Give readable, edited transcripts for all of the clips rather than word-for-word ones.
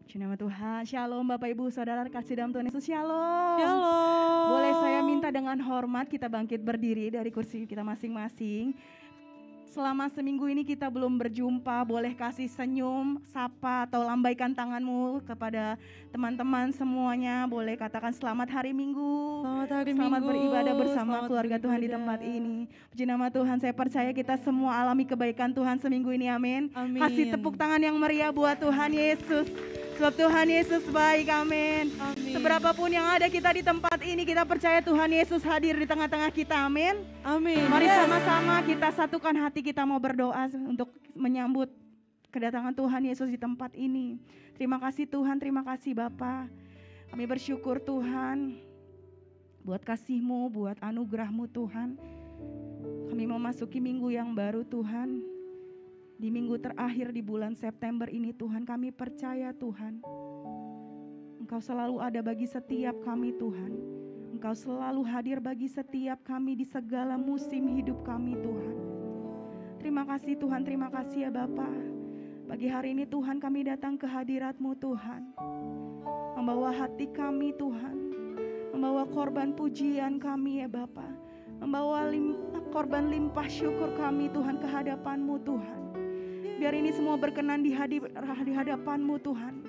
Puji nama Tuhan. Shalom Bapak Ibu Saudara kasih dalam Tuhan Yesus. Shalom. Shalom. Boleh saya minta dengan hormat kita bangkit berdiri dari kursi kita masing-masing. Selama seminggu ini kita belum berjumpa, boleh kasih senyum, sapa atau lambaikan tanganmu kepada teman-teman semuanya. Boleh katakan selamat hari Minggu. Selamat beribadah bersama keluarga Tuhan di tempat ini. Puji nama Tuhan, saya percaya kita semua alami kebaikan Tuhan seminggu ini, amin. Kasih tepuk tangan yang meriah buat Tuhan Yesus. Sebab Tuhan Yesus baik, amin. Seberapapun yang ada kita di tempat ini, kita percaya Tuhan Yesus hadir di tengah-tengah kita, amin. Amin. Mari sama-sama kita satukan hati kita mau berdoa untuk menyambut kedatangan Tuhan Yesus di tempat ini. Terima kasih Tuhan, terima kasih Bapa. Kami bersyukur Tuhan buat kasih-Mu, buat anugerah-Mu Tuhan. Kami memasuki minggu yang baru Tuhan. Di minggu terakhir di bulan September ini Tuhan, kami percaya Tuhan, Engkau selalu ada bagi setiap kami Tuhan. Engkau selalu hadir bagi setiap kami di segala musim hidup kami Tuhan. Terima kasih Tuhan, terima kasih ya Bapa. Pagi hari ini Tuhan kami datang ke hadirat-Mu Tuhan. Membawa hati kami Tuhan, membawa korban pujian kami ya Bapa. Membawa korban limpah syukur kami Tuhan ke hadapan-Mu Tuhan. Biar ini semua berkenan di hadapan-Mu Tuhan.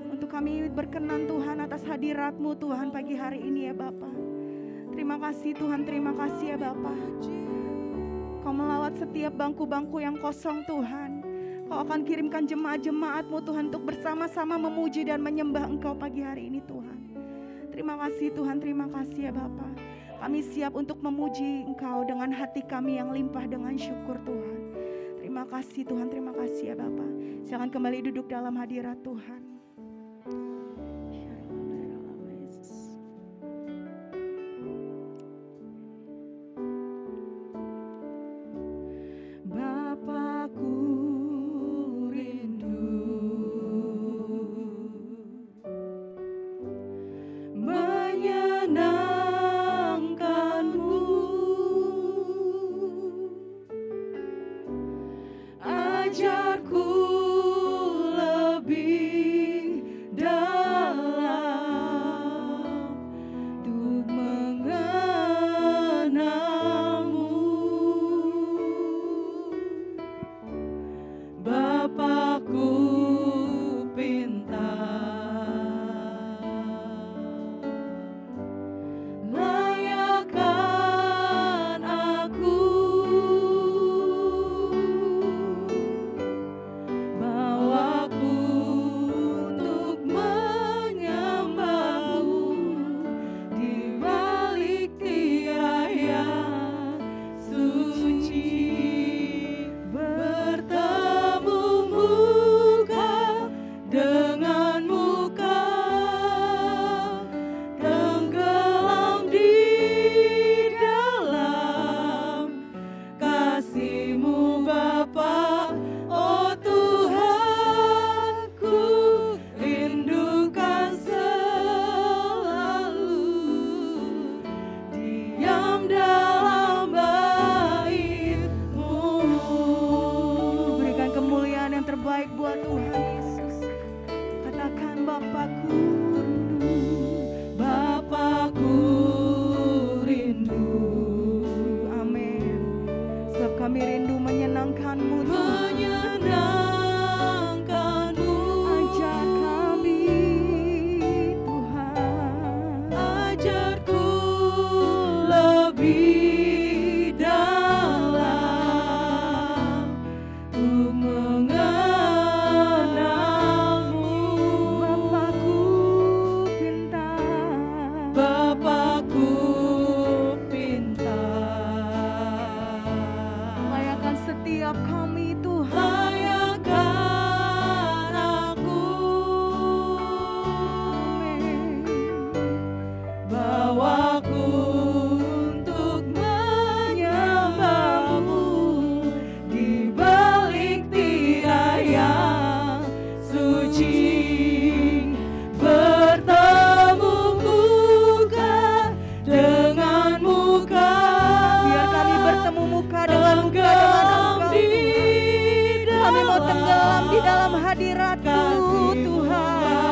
Untuk kami berkenan Tuhan atas hadirat-Mu Tuhan pagi hari ini ya Bapa. Terima kasih Tuhan, terima kasih ya Bapa. Kau melawat setiap bangku-bangku yang kosong Tuhan. Kau akan kirimkan jemaat-jemaat-Mu Tuhan untuk bersama-sama memuji dan menyembah Engkau pagi hari ini Tuhan. Terima kasih Tuhan, terima kasih ya Bapa. Kami siap untuk memuji Engkau dengan hati kami yang limpah dengan syukur Tuhan. Terima kasih Tuhan, terima kasih ya Bapa. Silakan kembali duduk dalam hadirat Tuhan. Bapakku rindu menyenangkan-Mu. Ajarku lebih dalam untuk mengenal-Mu. Bapakku pintar, layakkan aku tenggelam di dalam hadirat-Mu Tuhan.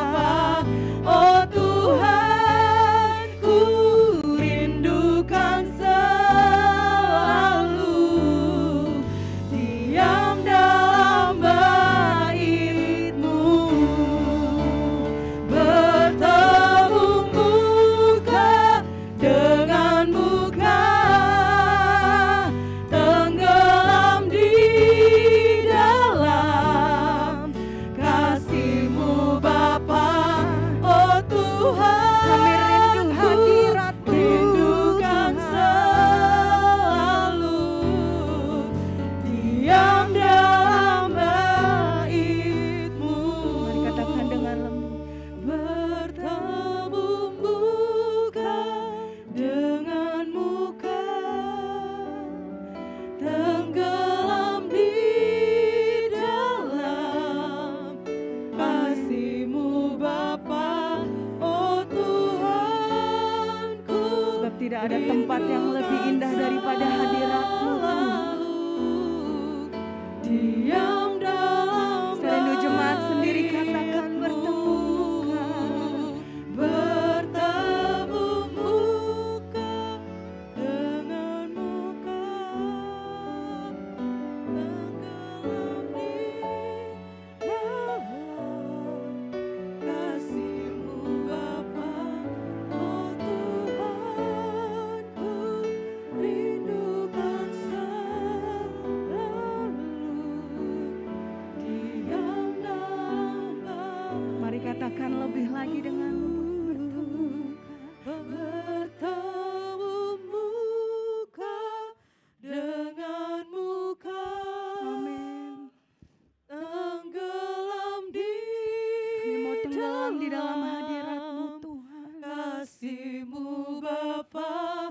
ada tempat yang lebih indah daripada hadirat-Mu Tuhan. Diam dalam Serindu jemaat sendiri katakan bertemu muka dengan muka, tenggelam di dalam kasih-Mu Bapa. Oh Tuhanku, rindukan diam dalam. Mari katakan lebih lagi denganmu. Bertemu muka dengan muka, Amin. tenggelam di Kami mau tenggelam di dalam hadirat-Mu Tuhan. kasih-Mu Bapa.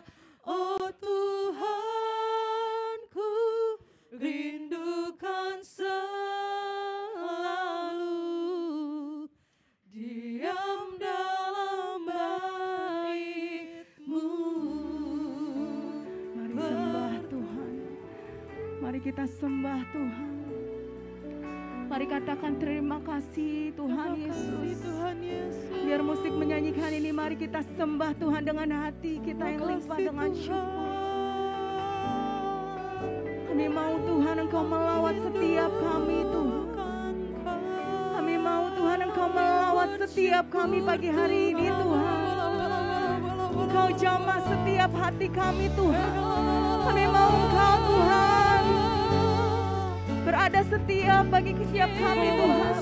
Oh Tuhanku, rindukan selalu diam dalam bait-Mu. Mari sembah Tuhan. Mari kita sembah Tuhan. Mari katakan terima kasih Tuhan Yesus. Tuhan Yesus. Biar musik menyanyikan ini, mari kita sembah Tuhan dengan hati kita yang limpah dengan syukur. Kami mau Tuhan Engkau melawat setiap kami Tuhan. Kami mau Tuhan Engkau melawat setiap kami pagi hari ini Tuhan. Engkau jamah setiap hati kami Tuhan. Kami mau Engkau Tuhan berada setiap bagi setiap kami Tuhan.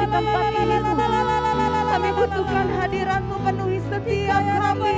Tempat ini Tuhan, kami butuhkan hadirat-Mu penuhi setiap kami.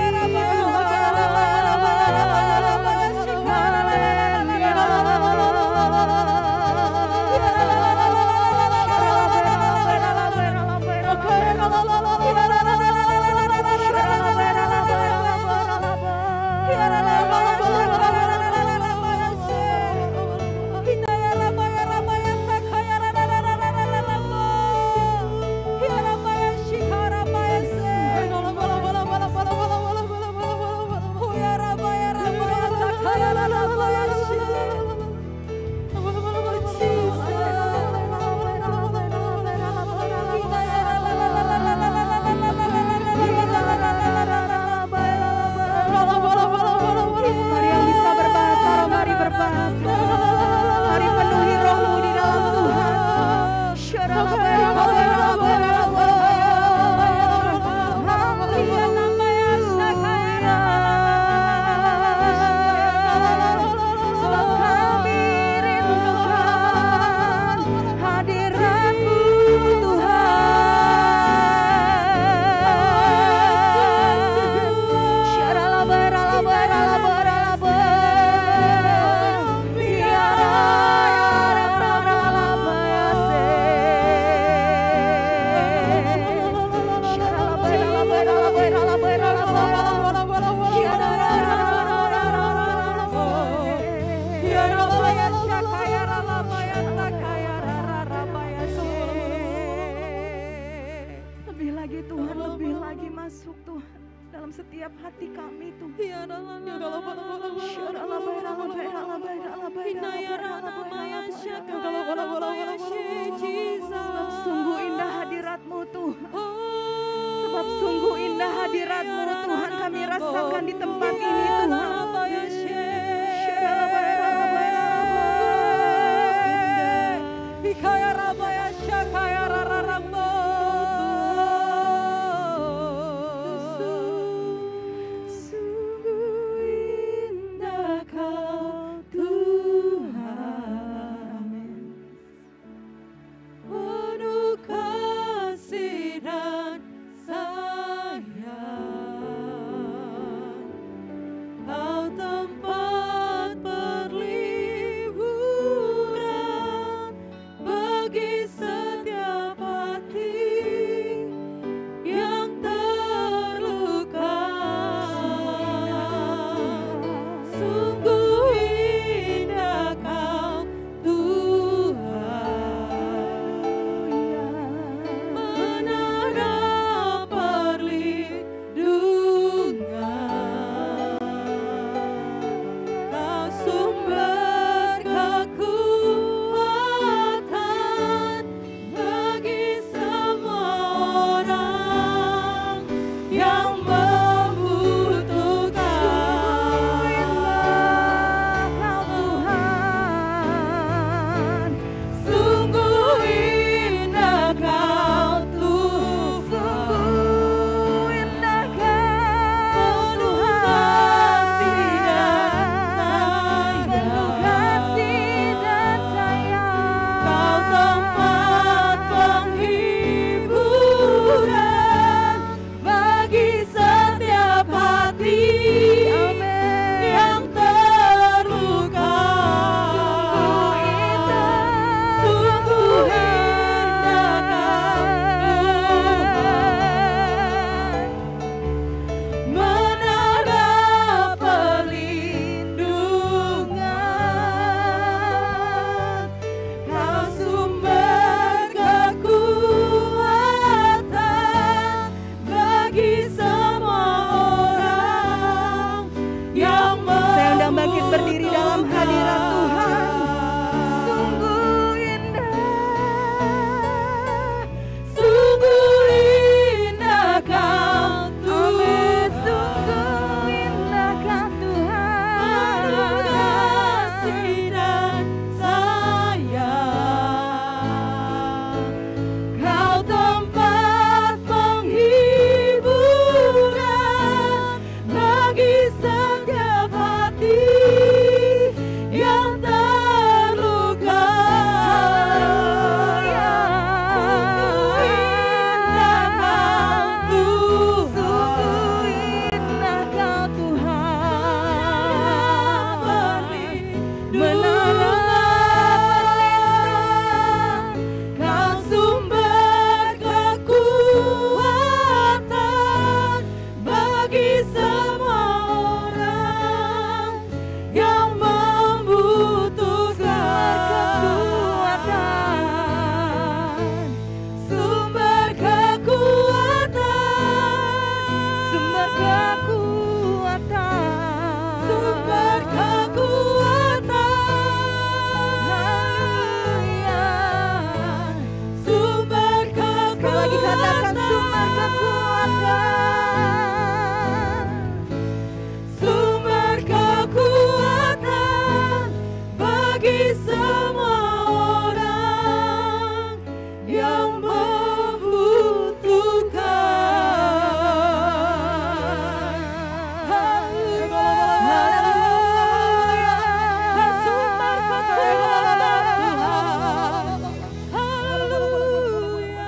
setiap hati kami Tuhan. Sebab sungguh indah hadirat-Mu Tuhan. Sebab sungguh indah hadirat-Mu Tuhan, kami rasakan di tempat ini Tuhan. Penuh kasih dan kekuatan, sumber kekuatan, haleluya. sumber kekuatan. Sekali lagi katakan sumber kekuatan, Sumber kekuatan bagi semua orang yang membutuhkan. Haleluya. Sumber kekuatan Tuhan. Haleluya.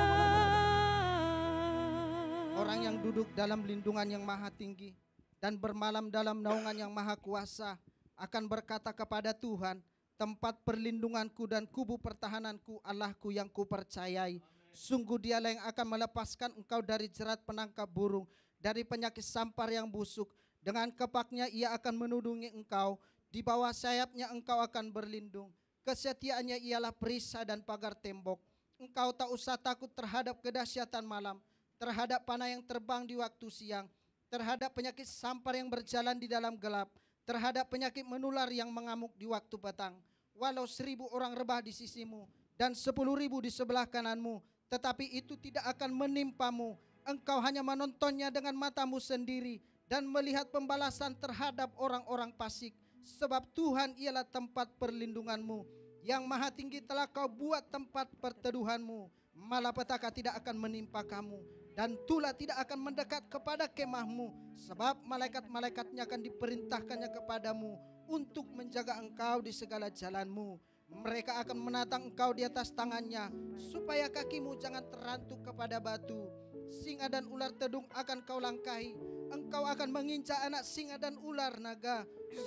Orang yang duduk dalam lindungan yang maha tinggi dan bermalam dalam naungan yang maha kuasa akan berkata kepada Tuhan, tempat perlindunganku dan kubu pertahananku, Allahku yang kupercayai. Sungguh dialah yang akan melepaskan engkau dari jerat penangkap burung, dari penyakit sampar yang busuk. Dengan kepaknya ia akan menudungi engkau, di bawah sayapnya engkau akan berlindung. Kesetiaannya ialah perisai dan pagar tembok. Engkau tak usah takut terhadap kedahsyatan malam, terhadap panah yang terbang di waktu siang, terhadap penyakit sampar yang berjalan di dalam gelap, terhadap penyakit menular yang mengamuk di waktu petang. Walau 1000 orang rebah di sisimu dan 10.000 di sebelah kananmu, tetapi itu tidak akan menimpamu. Engkau hanya menontonnya dengan matamu sendiri dan melihat pembalasan terhadap orang-orang fasik. Sebab Tuhan ialah tempat perlindunganmu, yang maha tinggi telah kau buat tempat perteduhanmu. Malapetaka tidak akan menimpa kamu, dan tulah tidak akan mendekat kepada kemahmu, sebab malaikat-malaikatnya akan diperintahkannya kepadamu untuk menjaga engkau di segala jalanmu. Mereka akan menatang engkau di atas tangannya, supaya kakimu jangan terantuk kepada batu. Singa dan ular tedung akan kau langkahi, engkau akan menginjak anak singa dan ular naga.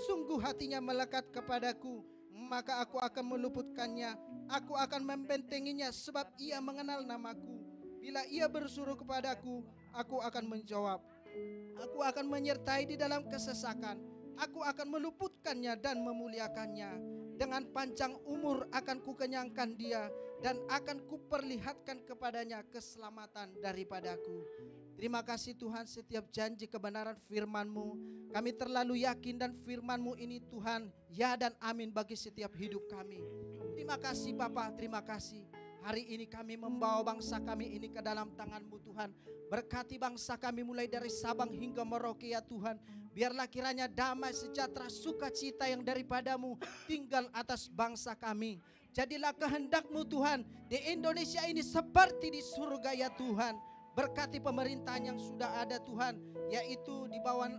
Sungguh hatinya melekat kepadaku, maka aku akan meluputkannya. Aku akan membentenginya, sebab ia mengenal namaku. Bila ia bersuruh kepadaku, aku akan menjawab. Aku akan menyertai di dalam kesesakan. Aku akan meluputkannya dan memuliakannya. Dengan panjang umur akan kukenyangkan dia, dan akan kuperlihatkan kepadanya keselamatan daripadaku. Terima kasih Tuhan, setiap janji kebenaran firman-Mu kami terlalu yakin, dan firman-Mu ini Tuhan ya dan amin bagi setiap hidup kami. Terima kasih Bapa, terima kasih. Hari ini kami membawa bangsa kami ini ke dalam tangan-Mu Tuhan. Berkati bangsa kami mulai dari Sabang hingga Merauke ya Tuhan. Biarlah kiranya damai, sejahtera, sukacita yang daripadamu tinggal atas bangsa kami. Jadilah kehendak-Mu Tuhan di Indonesia ini seperti di surga ya Tuhan. Berkati pemerintahan yang sudah ada Tuhan, yaitu di bawah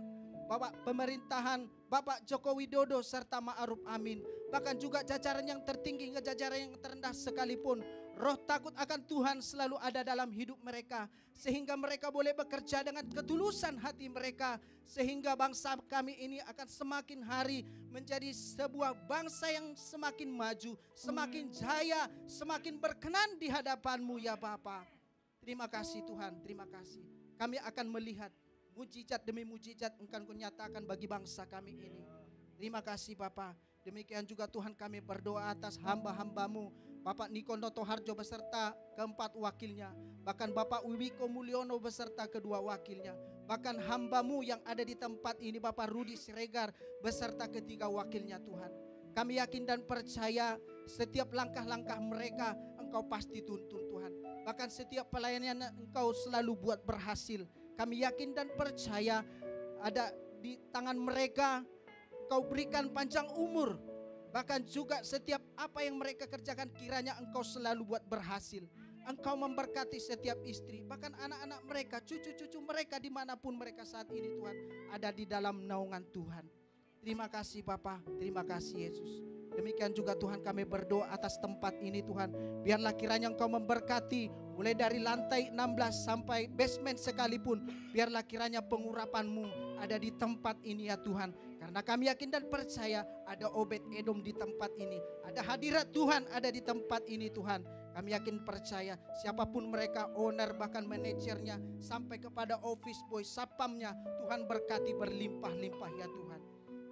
Bapak pemerintahan Bapak Joko Widodo serta Ma'ruf Amin. Bahkan juga jajaran yang tertinggi hingga jajaran yang terendah sekalipun, roh takut akan Tuhan selalu ada dalam hidup mereka, sehingga mereka boleh bekerja dengan ketulusan hati mereka, sehingga bangsa kami ini akan semakin hari menjadi sebuah bangsa yang semakin maju, semakin jaya, semakin berkenan di hadapan-Mu ya Bapa. Terima kasih Tuhan, terima kasih. Kami akan melihat mujizat demi mujizat Engkau nyatakan bagi bangsa kami ini. Terima kasih Bapa. Demikian juga Tuhan kami berdoa atas hamba-hamba-Mu, Bapak Nikono Toharjo beserta keempat wakilnya, bahkan Bapak Wiwiko Mulyono beserta kedua wakilnya, bahkan hamba-Mu yang ada di tempat ini Bapak Rudi Siregar beserta ketiga wakilnya Tuhan. Kami yakin dan percaya setiap langkah-langkah mereka Engkau pasti tuntun Tuhan. Bahkan setiap pelayanan Engkau selalu buat berhasil. Kami yakin dan percaya ada di tangan mereka Engkau berikan panjang umur. Bahkan juga setiap apa yang mereka kerjakan kiranya Engkau selalu buat berhasil. Engkau memberkati setiap istri, bahkan anak-anak mereka, cucu-cucu mereka dimanapun mereka saat ini Tuhan, ada di dalam naungan Tuhan. Terima kasih Bapa, terima kasih Yesus. Demikian juga Tuhan kami berdoa atas tempat ini Tuhan. Biarlah kiranya Engkau memberkati mulai dari lantai 16 sampai basement sekalipun. Biarlah kiranya pengurapan-Mu ada di tempat ini ya Tuhan. Karena kami yakin dan percaya ada Obed Edom di tempat ini. Ada hadirat Tuhan ada di tempat ini Tuhan. Kami yakin percaya siapapun mereka, owner bahkan manajernya, sampai kepada office boy, satpamnya, Tuhan berkati berlimpah-limpah ya Tuhan.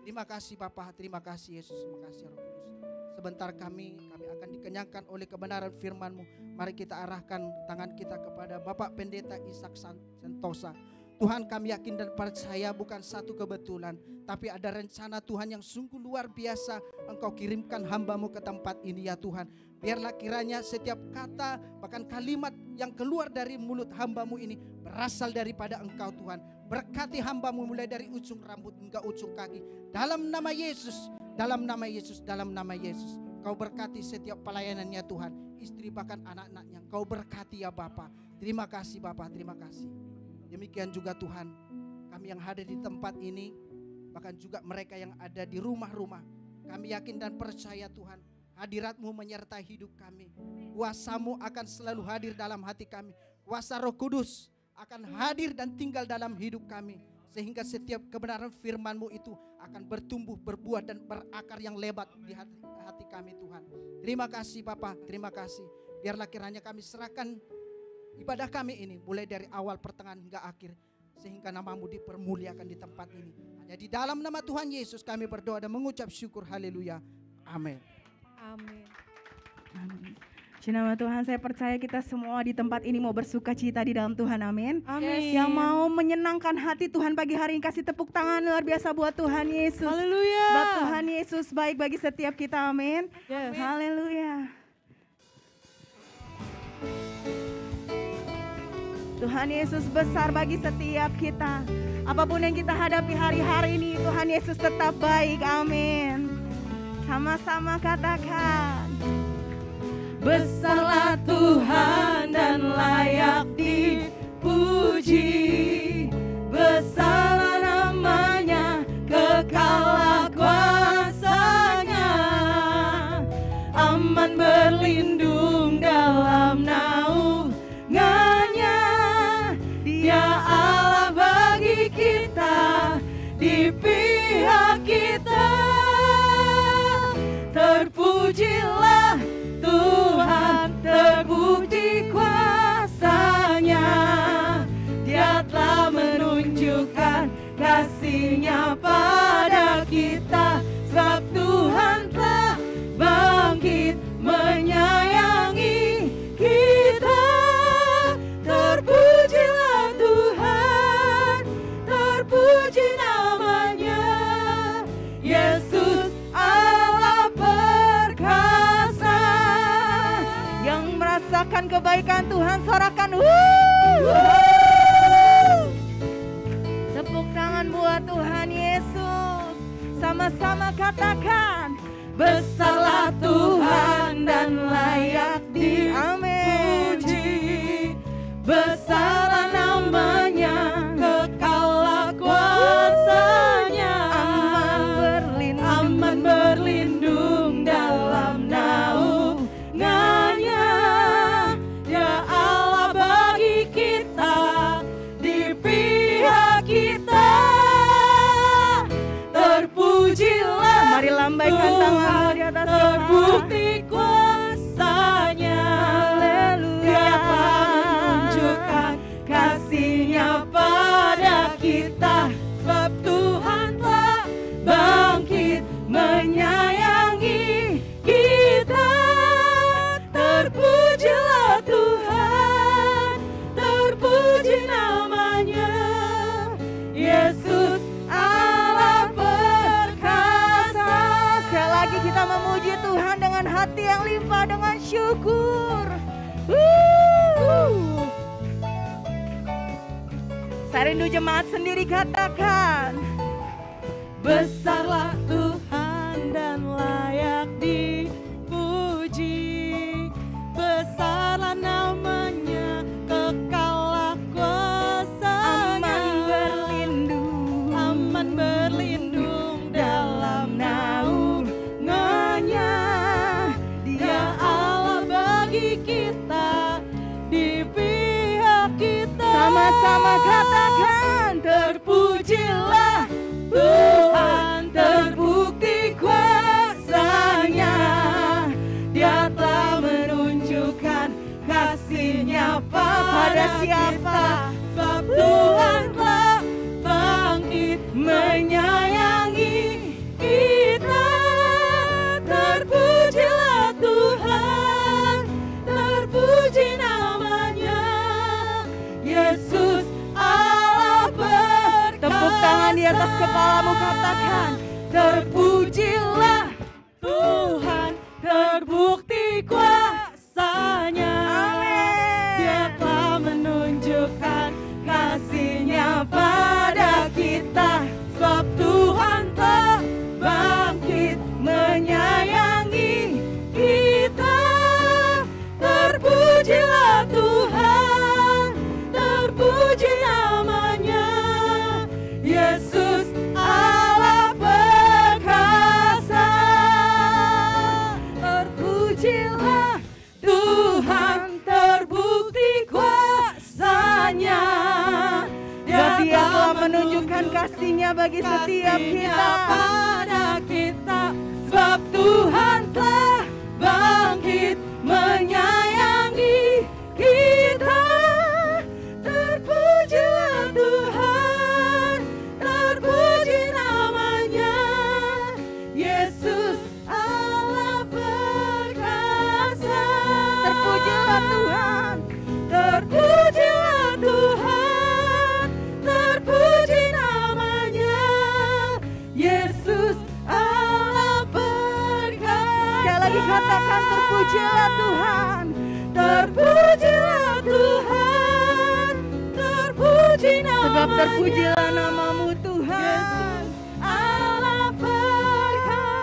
Terima kasih Bapa, terima kasih Yesus, terima kasih Roh Kudus. Sebentar kami akan dikenyangkan oleh kebenaran firman-Mu. Mari kita arahkan tangan kita kepada Bapak Pendeta Ishak Sentosa. Tuhan, kami yakin dan percaya bukan satu kebetulan, tapi ada rencana Tuhan yang sungguh luar biasa. Engkau kirimkan hamba-Mu ke tempat ini ya Tuhan. Biarlah kiranya setiap kata bahkan kalimat yang keluar dari mulut hamba-Mu ini berasal daripada Engkau Tuhan. Berkati hamba-Mu mulai dari ujung rambut hingga ujung kaki. Dalam nama Yesus, dalam nama Yesus, dalam nama Yesus. Kau berkati setiap pelayanannya Tuhan. Istri bahkan anak-anaknya. Kau berkati ya Bapa. Terima kasih Bapa, terima kasih. Demikian juga Tuhan, kami yang hadir di tempat ini, bahkan juga mereka yang ada di rumah-rumah. Kami yakin dan percaya Tuhan, hadirat-Mu menyertai hidup kami. Kuasa-Mu akan selalu hadir dalam hati kami. Kuasa Roh Kudus akan hadir dan tinggal dalam hidup kami. Sehingga setiap kebenaran firman-Mu itu akan bertumbuh, berbuah dan berakar yang lebat di hati kami Tuhan. Terima kasih Bapa, terima kasih. Biarlah kiranya kami serahkan ibadah kami ini mulai dari awal, pertengahan hingga akhir, sehingga nama-Mu dipermuliakan di tempat ini. Hanya di dalam nama Tuhan Yesus kami berdoa dan mengucap syukur. Haleluya. Amin. Amin. Amin. Di nama Tuhan, saya percaya kita semua di tempat ini mau bersuka cita di dalam Tuhan. Amin. Amin. Yang mau menyenangkan hati Tuhan pagi hari ini, kasih tepuk tangan luar biasa buat Tuhan Yesus. Haleluya. Sebab Tuhan Yesus baik bagi setiap kita. Amin. Yes. Haleluya. Tuhan Yesus besar bagi setiap kita. Apapun yang kita hadapi hari-hari ini, Tuhan Yesus tetap baik. Amin. Sama-sama katakan. Besarlah Tuhan dan layak dipuji. Besarlah nama-Nya, kekallah kuasa-Nya. Aman berlindung dalam naungan-Nya. Dia Allah bagi kita, di pihak kita. Terpujilah Tuhan, terbukti kuasa-Nya. Dia telah menunjukkan kasih-Nya pada kita. Sebab Tuhan telah bangkit menyayangi kita. Terpujilah Tuhan, terpuji nama-Nya. Yesus Allah perkasa. Yang merasakan kebaikan Tuhan, sorakan. Tepuk tangan buat Tuhan Yesus. Sama-sama katakan. Besarlah Tuhan dan layak Amin. dipuji. Besarlah nama-Nya, kekallah kuasa-Nya. Aman berlindung dalam naungan-Nya. Dia Allah bagi kita, di pihak kita. Terpujilah Mari lambaikan tangan di atas kita. terbukti kuasa-Nya. Dia telah menunjukkan kasih-Nya pada kita. Sebab Tuhan telah bangkit menyayangi kita. Terpujilah Tuhan, terpuji nama-Nya. Yesus Allah perkasa. Sekali lagi kita memuji Tuhan dengan hati yang limpah dengan syukur. Saya rindu jemaat sendiri katakan. Besarlah Tuhan dan layak dipuji. Besarlah nama-Nya, kekallah kuasa-Nya. Aman berlindung dalam naungan-Nya. Dia Allah bagi kita, di pihak kita. Sama-sama katakan. Terpujilah Tuhan, terbukti kuasa-Nya. Dia telah menunjukkan kasih-Nya pada siapa? Sebab Tuhan telah bangkit menyayangi kita. Terpujilah Tuhan, terpuji nama-Nya. Yesus Allah tangan di atas kepalamu, katakan, terpujilah Tuhan, terbukti kuasa-Nya. amin. Dia telah menunjukkan kasih-Nya pada kita, sebab Tuhan telah bangkit menyayangi kita. Terpujilah Tuhan, terpuji namanya, Yesus Allah perkasa. Terpujilah Tuhan, terbukti kuasa-Nya. Dia telah menunjukkan kasih-Nya bagi setiap kita. Pada kita, sebab Tuhan telah bangkit menyayangi kita. Terpujilah Tuhan, terpuji namanya, Yesus Allah perkasa. Terpujilah Tuhan, terpujilah Tuhan, terpuji namanya, Yesus Allah perkasa. sekali lagi katakan, terpujilah Tuhan. Terpujilah Tuhan, terpuji namanya, Sebab terpujilah namamu Tuhan. Allah perkasa.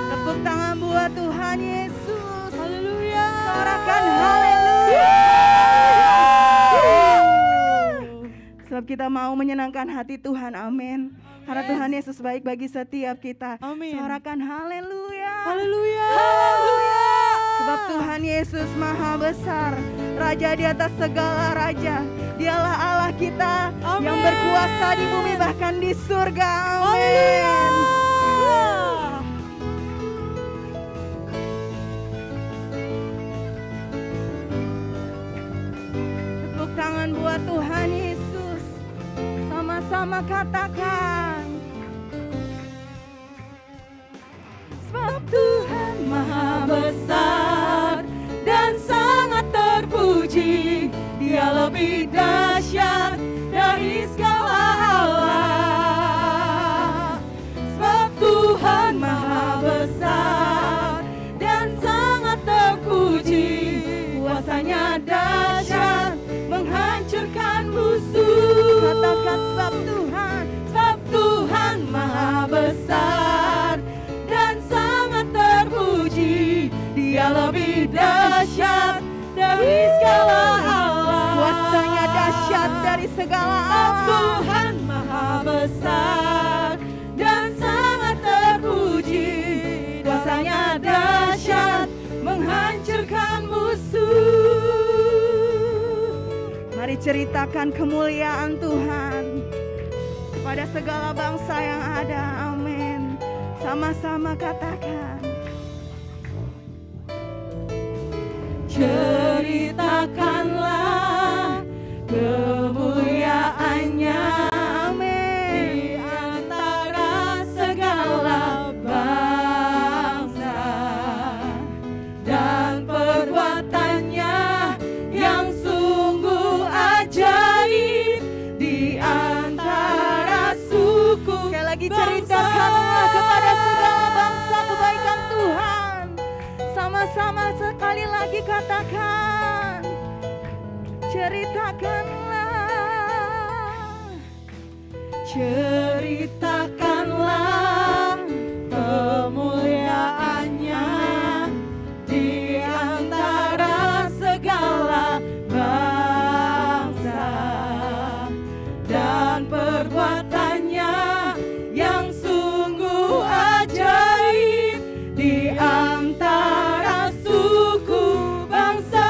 Tepuk tangan buat Tuhan Yesus. Haleluya. Sorakan haleluya. Sebab kita mau menyenangkan hati Tuhan, amin. Karena Tuhan Yesus baik bagi setiap kita. Amin. Sorakan haleluya. Haleluya. Sebab Tuhan Yesus maha besar, Raja di atas segala raja. Dialah Allah kita yang Amin. berkuasa di bumi bahkan di surga. Amin. Tepuk tangan buat Tuhan Yesus. Sama-sama katakan. Sebab Tuhan maha besar dan sangat terpuji, Dia lebih dahsyat dari segala Allah. Sebab Tuhan maha besar dan sangat terpuji, kuasa-Nya dahsyat menghancurkan musuh. Katakan sebab Tuhan maha besar dan sangat terpuji, Dia lebih dahsyat dari segala Allah. kuasanya dahsyat dari segala Allah. Tuhan maha besar dan sangat terpuji, kuasa-Nya dahsyat menghancurkan musuh. Mari ceritakan kemuliaan Tuhan pada segala bangsa yang ada. Amin. Sama-sama katakan. Ceritakanlah kemuliaan-Nya, Amin. di antara segala bangsa, dan perbuatan-Nya yang sungguh ajaib di antara suku. Sekali lagi ceritakanlah kepada segala bangsa kebaikan Tuhan. Sama-sama sekali lagi katakan. Ceritakanlah. Ceritakanlah kemuliaan-Nya di antara segala bangsa, dan perbuatan-Nya yang sungguh ajaib di antara suku bangsa.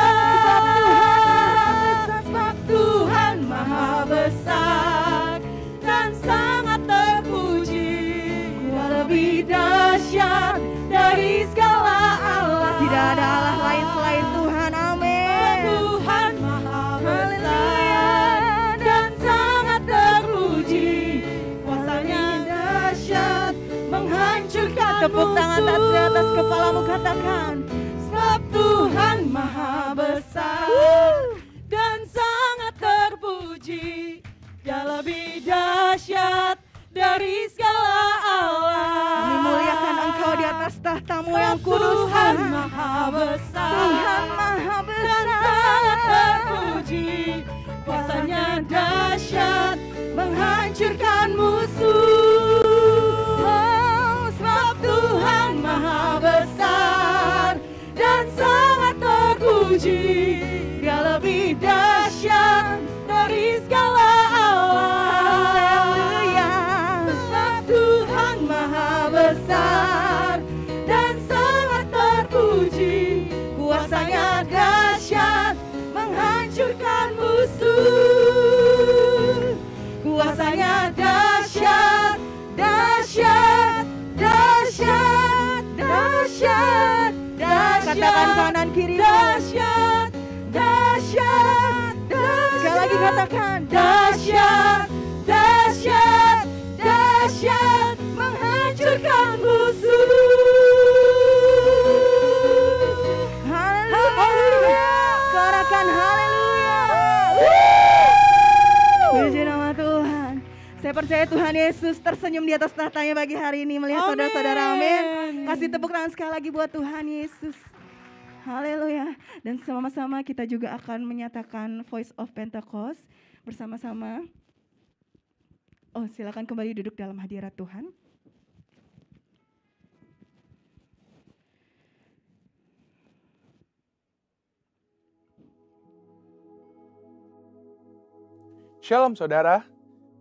Sebab Tuhan maha besar dan sangat terpuji, Dia lebih dahsyat dari segala Allah. Tidak ada Allah lain selain Tuhan. Amin. Tuhan maha besar dan sangat terpuji, kuasa-Nya dahsyat menghancurkan Tepuk tangan musuh. di atas kepalamu, katakan. Sebab Tuhan maha besar dan sangat dari segala alam. Kami muliakan Engkau di atas tahtamu yang kudus, Tuhan Maha Besar, Tuhan Maha dan Besar. sangat terpuji. Kuasanya dahsyat menghancurkan musuh. Oh, sebab Tuhan Maha Besar dan sangat terpuji. Dia lebih dahsyat dari segala alam. Haleluya. Sebab Tuhan Maha Besar dan sangat terpuji. Kuasanya dahsyat menghancurkan musuh. Kuasanya dahsyat, dahsyat, dahsyat, dahsyat, dahsyat. Katakan kanan kiri. Dahsyat, dahsyat, dahsyat. Sekali lagi katakan. Dahsyat, dahsyat, dahsyat, menghancurkan musuh. Haleluya. Suarakan haleluya. Puji nama Tuhan. Saya percaya Tuhan Yesus tersenyum di atas tahtanya bagi hari ini melihat Amin. saudara-saudara. Amin. Kasih tepuk tangan sekali lagi buat Tuhan Yesus. Haleluya. Dan sama-sama kita juga akan menyatakan Voice of Pentecost bersama-sama. Oh, silakan kembali duduk dalam hadirat Tuhan. Shalom saudara,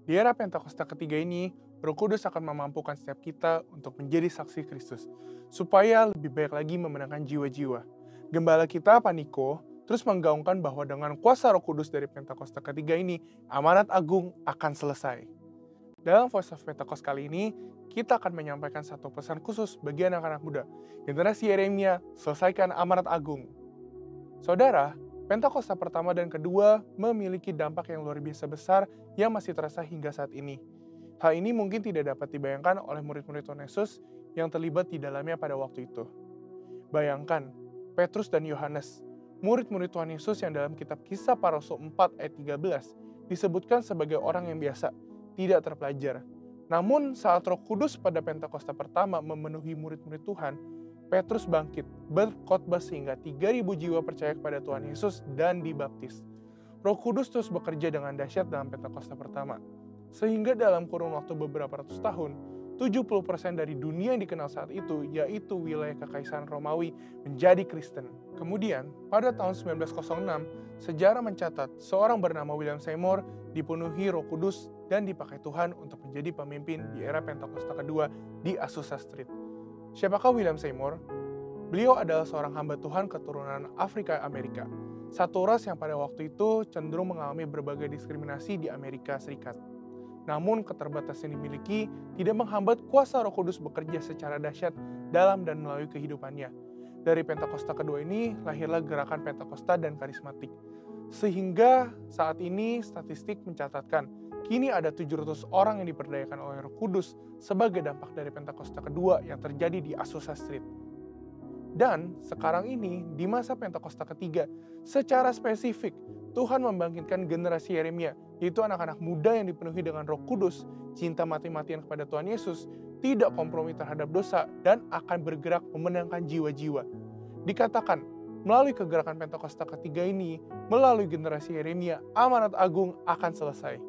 di era Pentakosta ketiga ini, Roh Kudus akan memampukan setiap kita untuk menjadi saksi Kristus, supaya lebih baik lagi memenangkan jiwa-jiwa. Gembala kita, Paniko, terus menggaungkan bahwa dengan kuasa Roh Kudus dari Pentakosta ketiga ini, amanat agung akan selesai. Dalam Voice of Pentecost kali ini, kita akan menyampaikan satu pesan khusus bagi anak-anak muda. Generasi Yeremia, selesaikan amanat agung. Saudara, Pentakosta pertama dan kedua memiliki dampak yang luar biasa besar yang masih terasa hingga saat ini. Hal ini mungkin tidak dapat dibayangkan oleh murid-murid Tuhan Yesus yang terlibat di dalamnya pada waktu itu. Bayangkan, Petrus dan Yohanes, murid-murid Tuhan Yesus yang dalam kitab Kisah Para Rasul 4 ayat 13 disebutkan sebagai orang yang biasa, tidak terpelajar. Namun saat Roh Kudus pada Pentakosta pertama memenuhi murid-murid Tuhan, Petrus bangkit, berkhotbah sehingga 3.000 jiwa percaya kepada Tuhan Yesus dan dibaptis. Roh Kudus terus bekerja dengan dahsyat dalam Pentakosta pertama. Sehingga dalam kurun waktu beberapa ratus tahun, 70% dari dunia yang dikenal saat itu, yaitu wilayah Kekaisaran Romawi, menjadi Kristen. Kemudian, pada tahun 1906, sejarah mencatat seorang bernama William Seymour dipenuhi Roh Kudus dan dipakai Tuhan untuk menjadi pemimpin di era Pentakosta kedua di Azusa Street. Siapakah William Seymour? Beliau adalah seorang hamba Tuhan keturunan Afrika Amerika, satu ras yang pada waktu itu cenderung mengalami berbagai diskriminasi di Amerika Serikat. Namun keterbatasan yang dimiliki tidak menghambat kuasa Roh Kudus bekerja secara dahsyat dalam dan melalui kehidupannya. Dari Pentakosta kedua ini lahirlah gerakan Pentakosta dan karismatik. Sehingga saat ini statistik mencatatkan kini ada 700 orang yang diperdayakan oleh Roh Kudus sebagai dampak dari Pentakosta kedua yang terjadi di Azusa Street. Dan sekarang ini di masa Pentakosta ketiga, secara spesifik Tuhan membangkitkan generasi Yeremia, yaitu anak-anak muda yang dipenuhi dengan Roh Kudus, cinta mati-matian kepada Tuhan Yesus, tidak kompromi terhadap dosa, dan akan bergerak memenangkan jiwa-jiwa. Dikatakan, melalui kegerakan Pentakosta ketiga ini, melalui generasi Yeremia, amanat agung akan selesai.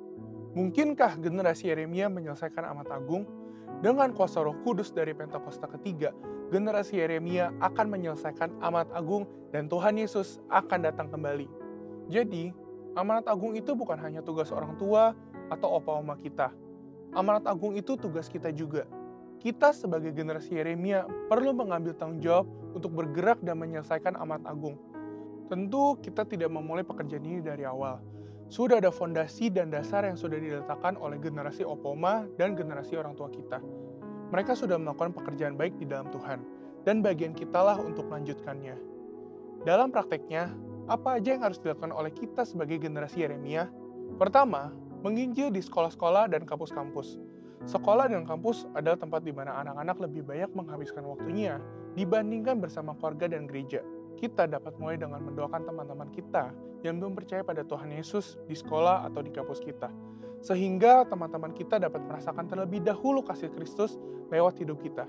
Mungkinkah generasi Yeremia menyelesaikan amanat agung? Dengan kuasa Roh Kudus dari Pentakosta ketiga, generasi Yeremia akan menyelesaikan amanat agung dan Tuhan Yesus akan datang kembali. Jadi, amanat agung itu bukan hanya tugas orang tua atau opa-oma kita. Amanat agung itu tugas kita juga. Kita sebagai generasi Yeremia perlu mengambil tanggung jawab untuk bergerak dan menyelesaikan amanat agung. Tentu kita tidak memulai pekerjaan ini dari awal. Sudah ada fondasi dan dasar yang sudah diletakkan oleh generasi opa-oma dan generasi orang tua kita. Mereka sudah melakukan pekerjaan baik di dalam Tuhan, dan bagian kitalah untuk melanjutkannya. Dalam prakteknya, apa aja yang harus dilakukan oleh kita sebagai generasi Yeremia? Pertama, menginjil di sekolah-sekolah dan kampus-kampus. Sekolah dan kampus adalah tempat di mana anak-anak lebih banyak menghabiskan waktunya dibandingkan bersama keluarga dan gereja. Kita dapat mulai dengan mendoakan teman-teman kita yang belum percaya pada Tuhan Yesus di sekolah atau di kampus kita. sehingga teman-teman kita dapat merasakan terlebih dahulu kasih Kristus lewat hidup kita.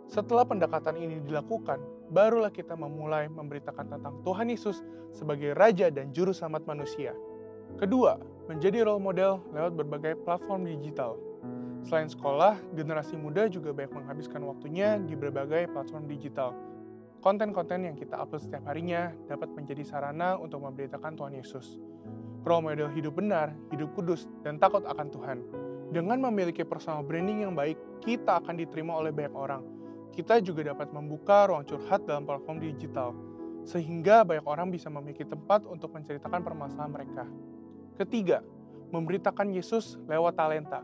Setelah pendekatan ini dilakukan, barulah kita memulai memberitakan tentang Tuhan Yesus sebagai Raja dan Juru Selamat manusia. Kedua, menjadi role model lewat berbagai platform digital. Selain sekolah, generasi muda juga banyak menghabiskan waktunya di berbagai platform digital. Konten-konten yang kita upload setiap harinya dapat menjadi sarana untuk memberitakan Tuhan Yesus. Role model hidup benar, hidup kudus, dan takut akan Tuhan. Dengan memiliki personal branding yang baik, kita akan diterima oleh banyak orang. Kita juga dapat membuka ruang curhat dalam platform digital, sehingga banyak orang bisa memiliki tempat untuk menceritakan permasalahan mereka. Ketiga, memberitakan Yesus lewat talenta.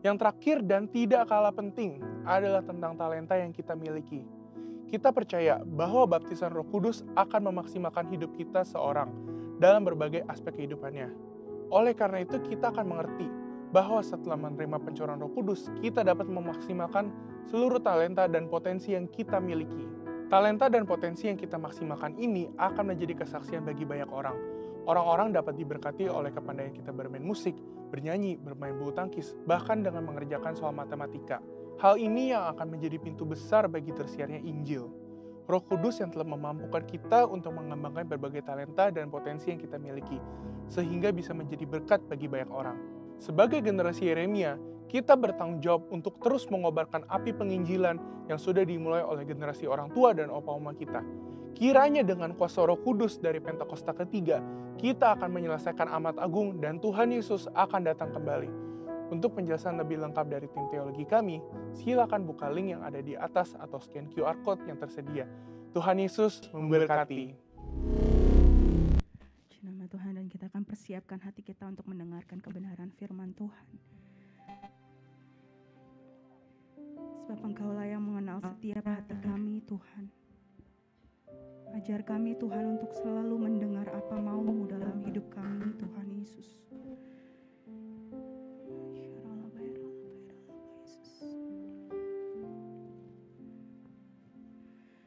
Yang terakhir dan tidak kalah penting adalah tentang talenta yang kita miliki. Kita percaya bahwa baptisan Roh Kudus akan memaksimalkan hidup kita seorang dalam berbagai aspek kehidupannya. Oleh karena itu, kita akan mengerti bahwa setelah menerima pencurahan Roh Kudus, kita dapat memaksimalkan seluruh talenta dan potensi yang kita miliki. Talenta dan potensi yang kita maksimalkan ini akan menjadi kesaksian bagi banyak orang. Orang-orang dapat diberkati oleh kepandaian kita bermain musik, bernyanyi, bermain bulu tangkis, bahkan dengan mengerjakan soal matematika. Hal ini yang akan menjadi pintu besar bagi tersiarnya Injil. Roh Kudus yang telah memampukan kita untuk mengembangkan berbagai talenta dan potensi yang kita miliki, sehingga bisa menjadi berkat bagi banyak orang. Sebagai generasi Yeremia, kita bertanggung jawab untuk terus mengobarkan api penginjilan yang sudah dimulai oleh generasi orang tua dan opa-oma kita. Kiranya dengan kuasa Roh Kudus dari Pentakosta ketiga, kita akan menyelesaikan amat agung dan Tuhan Yesus akan datang kembali. Untuk penjelasan lebih lengkap dari tim teologi kami, silakan buka link yang ada di atas atau scan QR Code yang tersedia. Tuhan Yesus memberkati. Puji nama Tuhan, dan kita akan persiapkan hati kita untuk mendengarkan kebenaran firman Tuhan. Sebab Engkaulah yang mengenal setiap hati kami, Tuhan. Ajar kami, Tuhan, untuk selalu mendengar apa mau-Mu dalam hidup kami, Tuhan Yesus.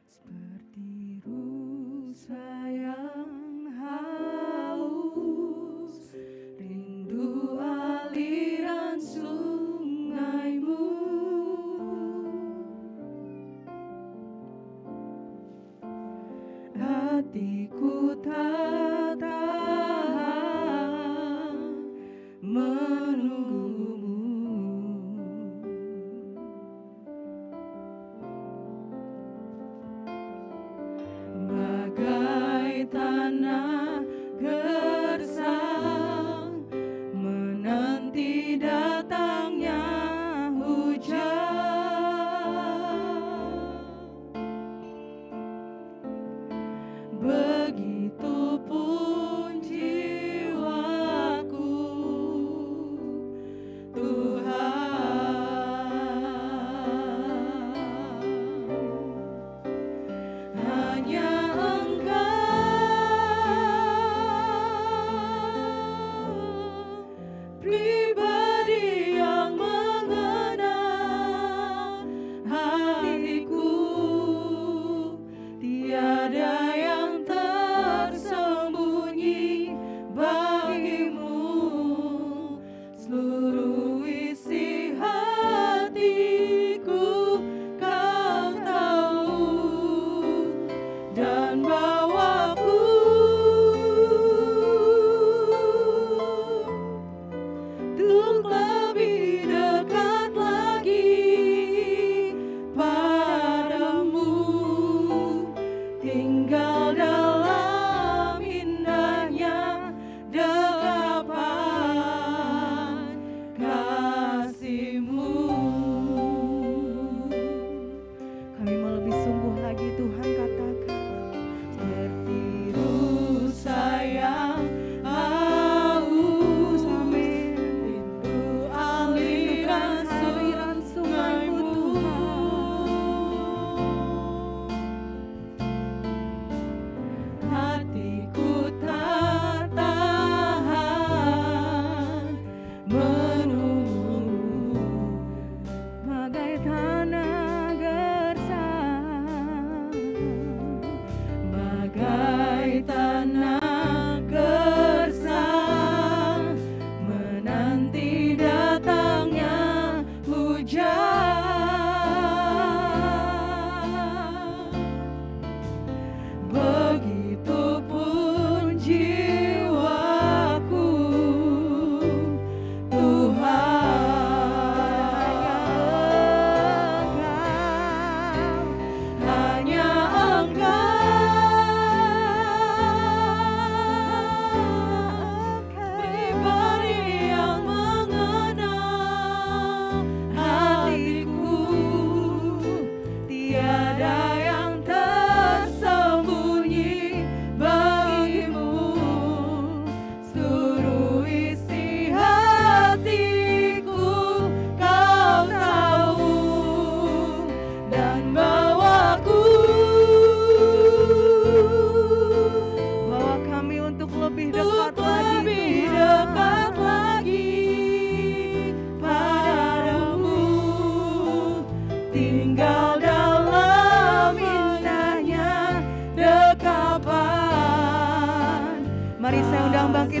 Seperti rusa yang haus, rindu aliran sungai-Mu. Hatiku tak tahan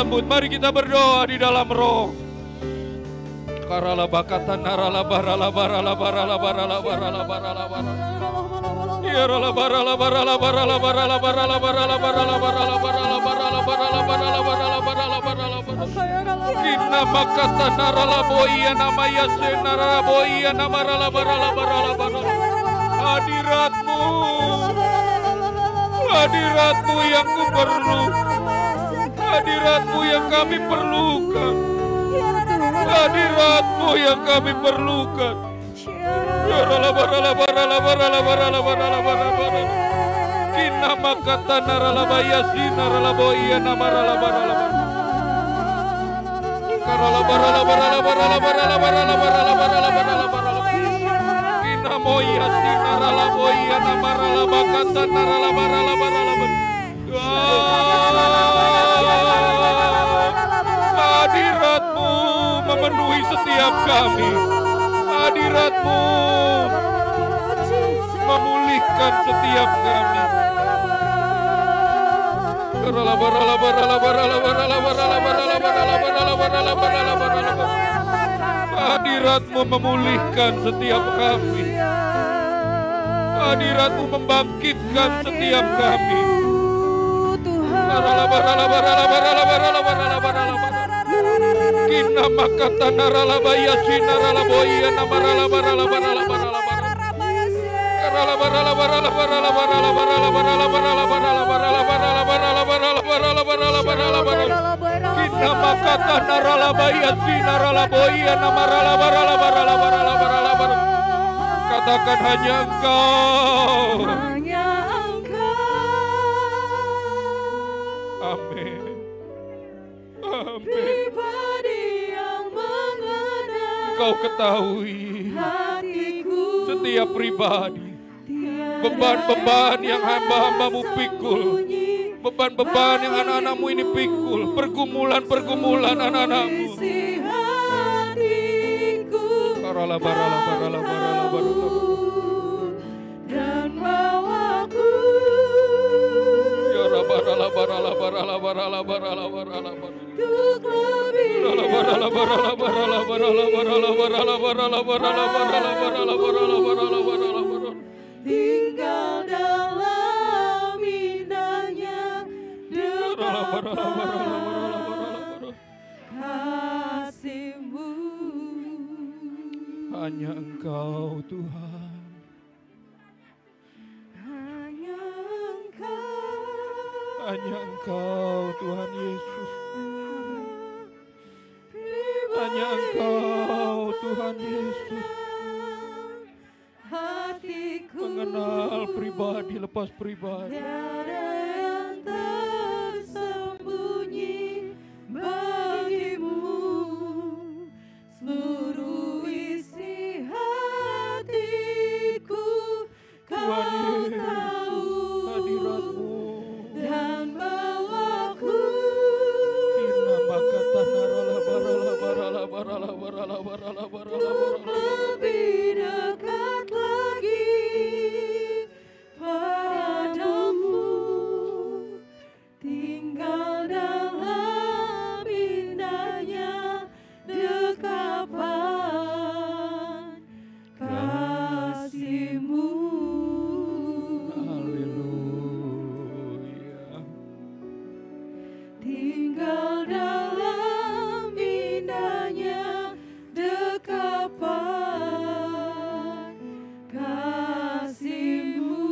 lembut. Mari kita berdoa di dalam roh. Karala bakatan narala barala barala barala barala barala barala barala. Yarala barala barala barala barala barala barala barala barala barala barala barala barala barala barala barala. Kina makata narala boia namaya se narala boia namarala barala barala barala. Hadiratmu, hadiratmu yang ku perlu, hadiratmu yang kami perlukan, hadiratmu yang kami perlukan. Barala barala barala barala barala barala barala. Kina makata narala bayasi narala boia namarala barala barala. Karala barala barala barala barala barala barala barala barala barala. Kina moya sinarala boia namarala bakata narala barala barala barala. Hadiratmu memenuhi setiap kami. Hadiratmu memulihkan setiap kami. Barala barala barala barala barala barala barala barala barala barala barala barala. Hadiratmu memulihkan setiap kami. Hadiratmu membangkitkan setiap kami. Barala barala barala barala barala barala barala barala. Kina makata narala bayasi narala boia namarala barala barala barala barala. Barala barala barala barala barala barala barala barala barala barala barala barala barala barala barala barala barala. Kina makata narala bayasi narala boia namarala barala barala barala barala barala. Katakan hanya Engkau. Amin. Amin. Kau ketahui setiap pribadi, beban-beban yang hamba-hambamu pikul, beban-beban yang anak-anakmu ini pikul, pergumulan-pergumulan anak-anakmu. Barala barala barala barala barala. Dan bawaku. Ya barala barala barala barala barala barala barala. Barala barala barala barala barala barala barala barala barala barala barala barala barala barala barala. Tinggal dalam indahnya dekat kasih-Mu. Hanya Engkau Tuhan. Hanya Engkau. Hanya Engkau Tuhan Yesus. Hanya Engkau Tuhan Yesus. hatiku Mengenal pribadi lepas pribadi. tiada yang tersembunyi bagimu, seluruh isi hatiku Tuhan kau Yesus, tahu, hadirat-Mu. dan bawaku Kina makata narala barala barala barala barala barala barala barala. lebih dekat lagi padamu, tinggal dalam indahnya dekapan kasih-Mu. Haleluya. Tinggal dalam indahnya dekapan kasih-Mu.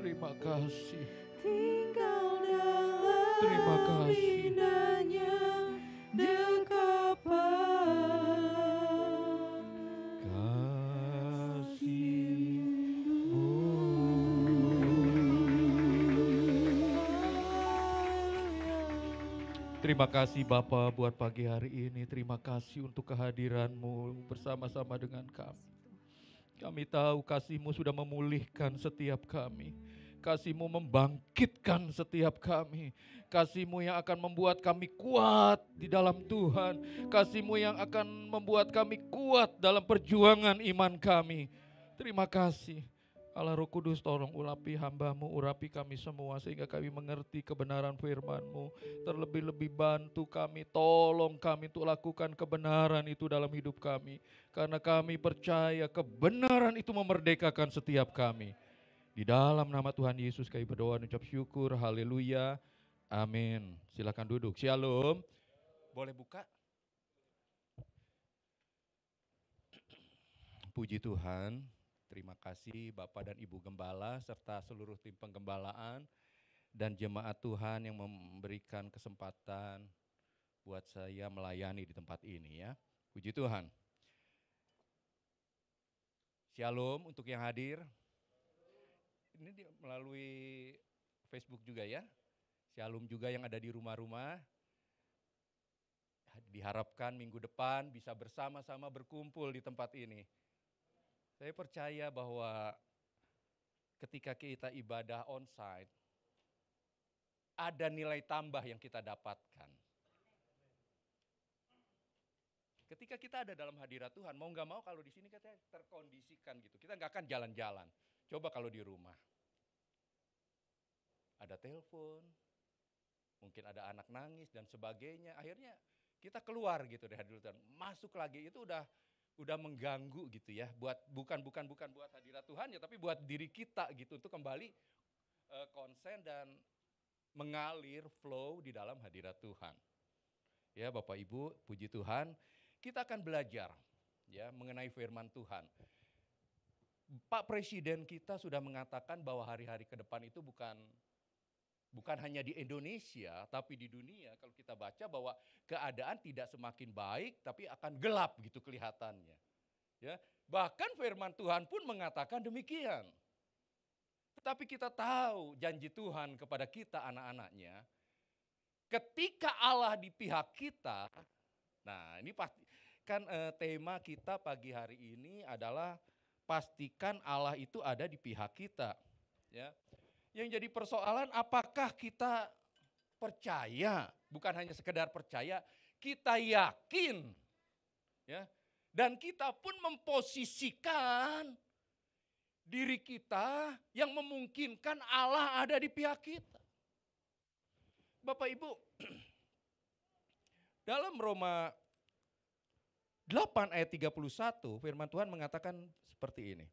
Terima kasih. Tinggal dalam Terima kasih. indahnya dekapan Terima kasih Bapa buat pagi hari ini. Terima kasih untuk kehadiran-Mu bersama-sama dengan kami. Kami tahu kasih-Mu sudah memulihkan setiap kami. Kasih-Mu membangkitkan setiap kami. Kasih-Mu yang akan membuat kami kuat di dalam Tuhan. Kasih-Mu yang akan membuat kami kuat dalam perjuangan iman kami. Terima kasih. Allah Roh Kudus, tolong urapi hamba-Mu, urapi kami semua sehingga kami mengerti kebenaran firman-Mu. Terlebih-lebih bantu kami, tolong kami untuk lakukan kebenaran itu dalam hidup kami. Karena kami percaya kebenaran itu memerdekakan setiap kami. Di dalam nama Tuhan Yesus kami berdoa dan ucap syukur, haleluya, amin. Silakan duduk, shalom. Boleh buka? Puji Tuhan. Terima kasih Bapak dan Ibu Gembala serta seluruh tim penggembalaan dan jemaat Tuhan yang memberikan kesempatan buat saya melayani di tempat ini ya. Puji Tuhan. Shalom untuk yang hadir. Ini melalui Facebook juga ya. Shalom juga yang ada di rumah-rumah. Diharapkan minggu depan bisa bersama-sama berkumpul di tempat ini. Saya percaya bahwa ketika kita ibadah onsite, ada nilai tambah yang kita dapatkan. Ketika kita ada dalam hadirat Tuhan, mau nggak mau kalau di sini kita terkondisikan gitu. Kita nggak akan jalan-jalan. Coba kalau di rumah. Ada telepon, mungkin ada anak nangis dan sebagainya. Akhirnya kita keluar gitu dari hadirat Tuhan. Masuk lagi itu udah mengganggu gitu ya, bukan buat hadirat Tuhan ya, tapi buat diri kita gitu untuk kembali konsen dan mengalir flow di dalam hadirat Tuhan. Ya Bapak Ibu, puji Tuhan, kita akan belajar ya mengenai firman Tuhan. Pak Presiden kita sudah mengatakan bahwa hari-hari ke depan itu bukan hanya di Indonesia, tapi di dunia. Kalau kita baca bahwa keadaan tidak semakin baik, tapi akan gelap gitu kelihatannya. Ya, bahkan firman Tuhan pun mengatakan demikian. Tetapi kita tahu janji Tuhan kepada kita anak-anaknya, ketika Allah di pihak kita, nah ini pasti kan tema kita pagi hari ini adalah pastikan Allah itu ada di pihak kita. Ya. Yang jadi persoalan apakah kita percaya, bukan hanya sekedar percaya, kita yakin. Ya. Dan kita pun memposisikan diri kita yang memungkinkan Allah ada di pihak kita. Bapak Ibu, dalam Roma 8 ayat 31 firman Tuhan mengatakan seperti ini.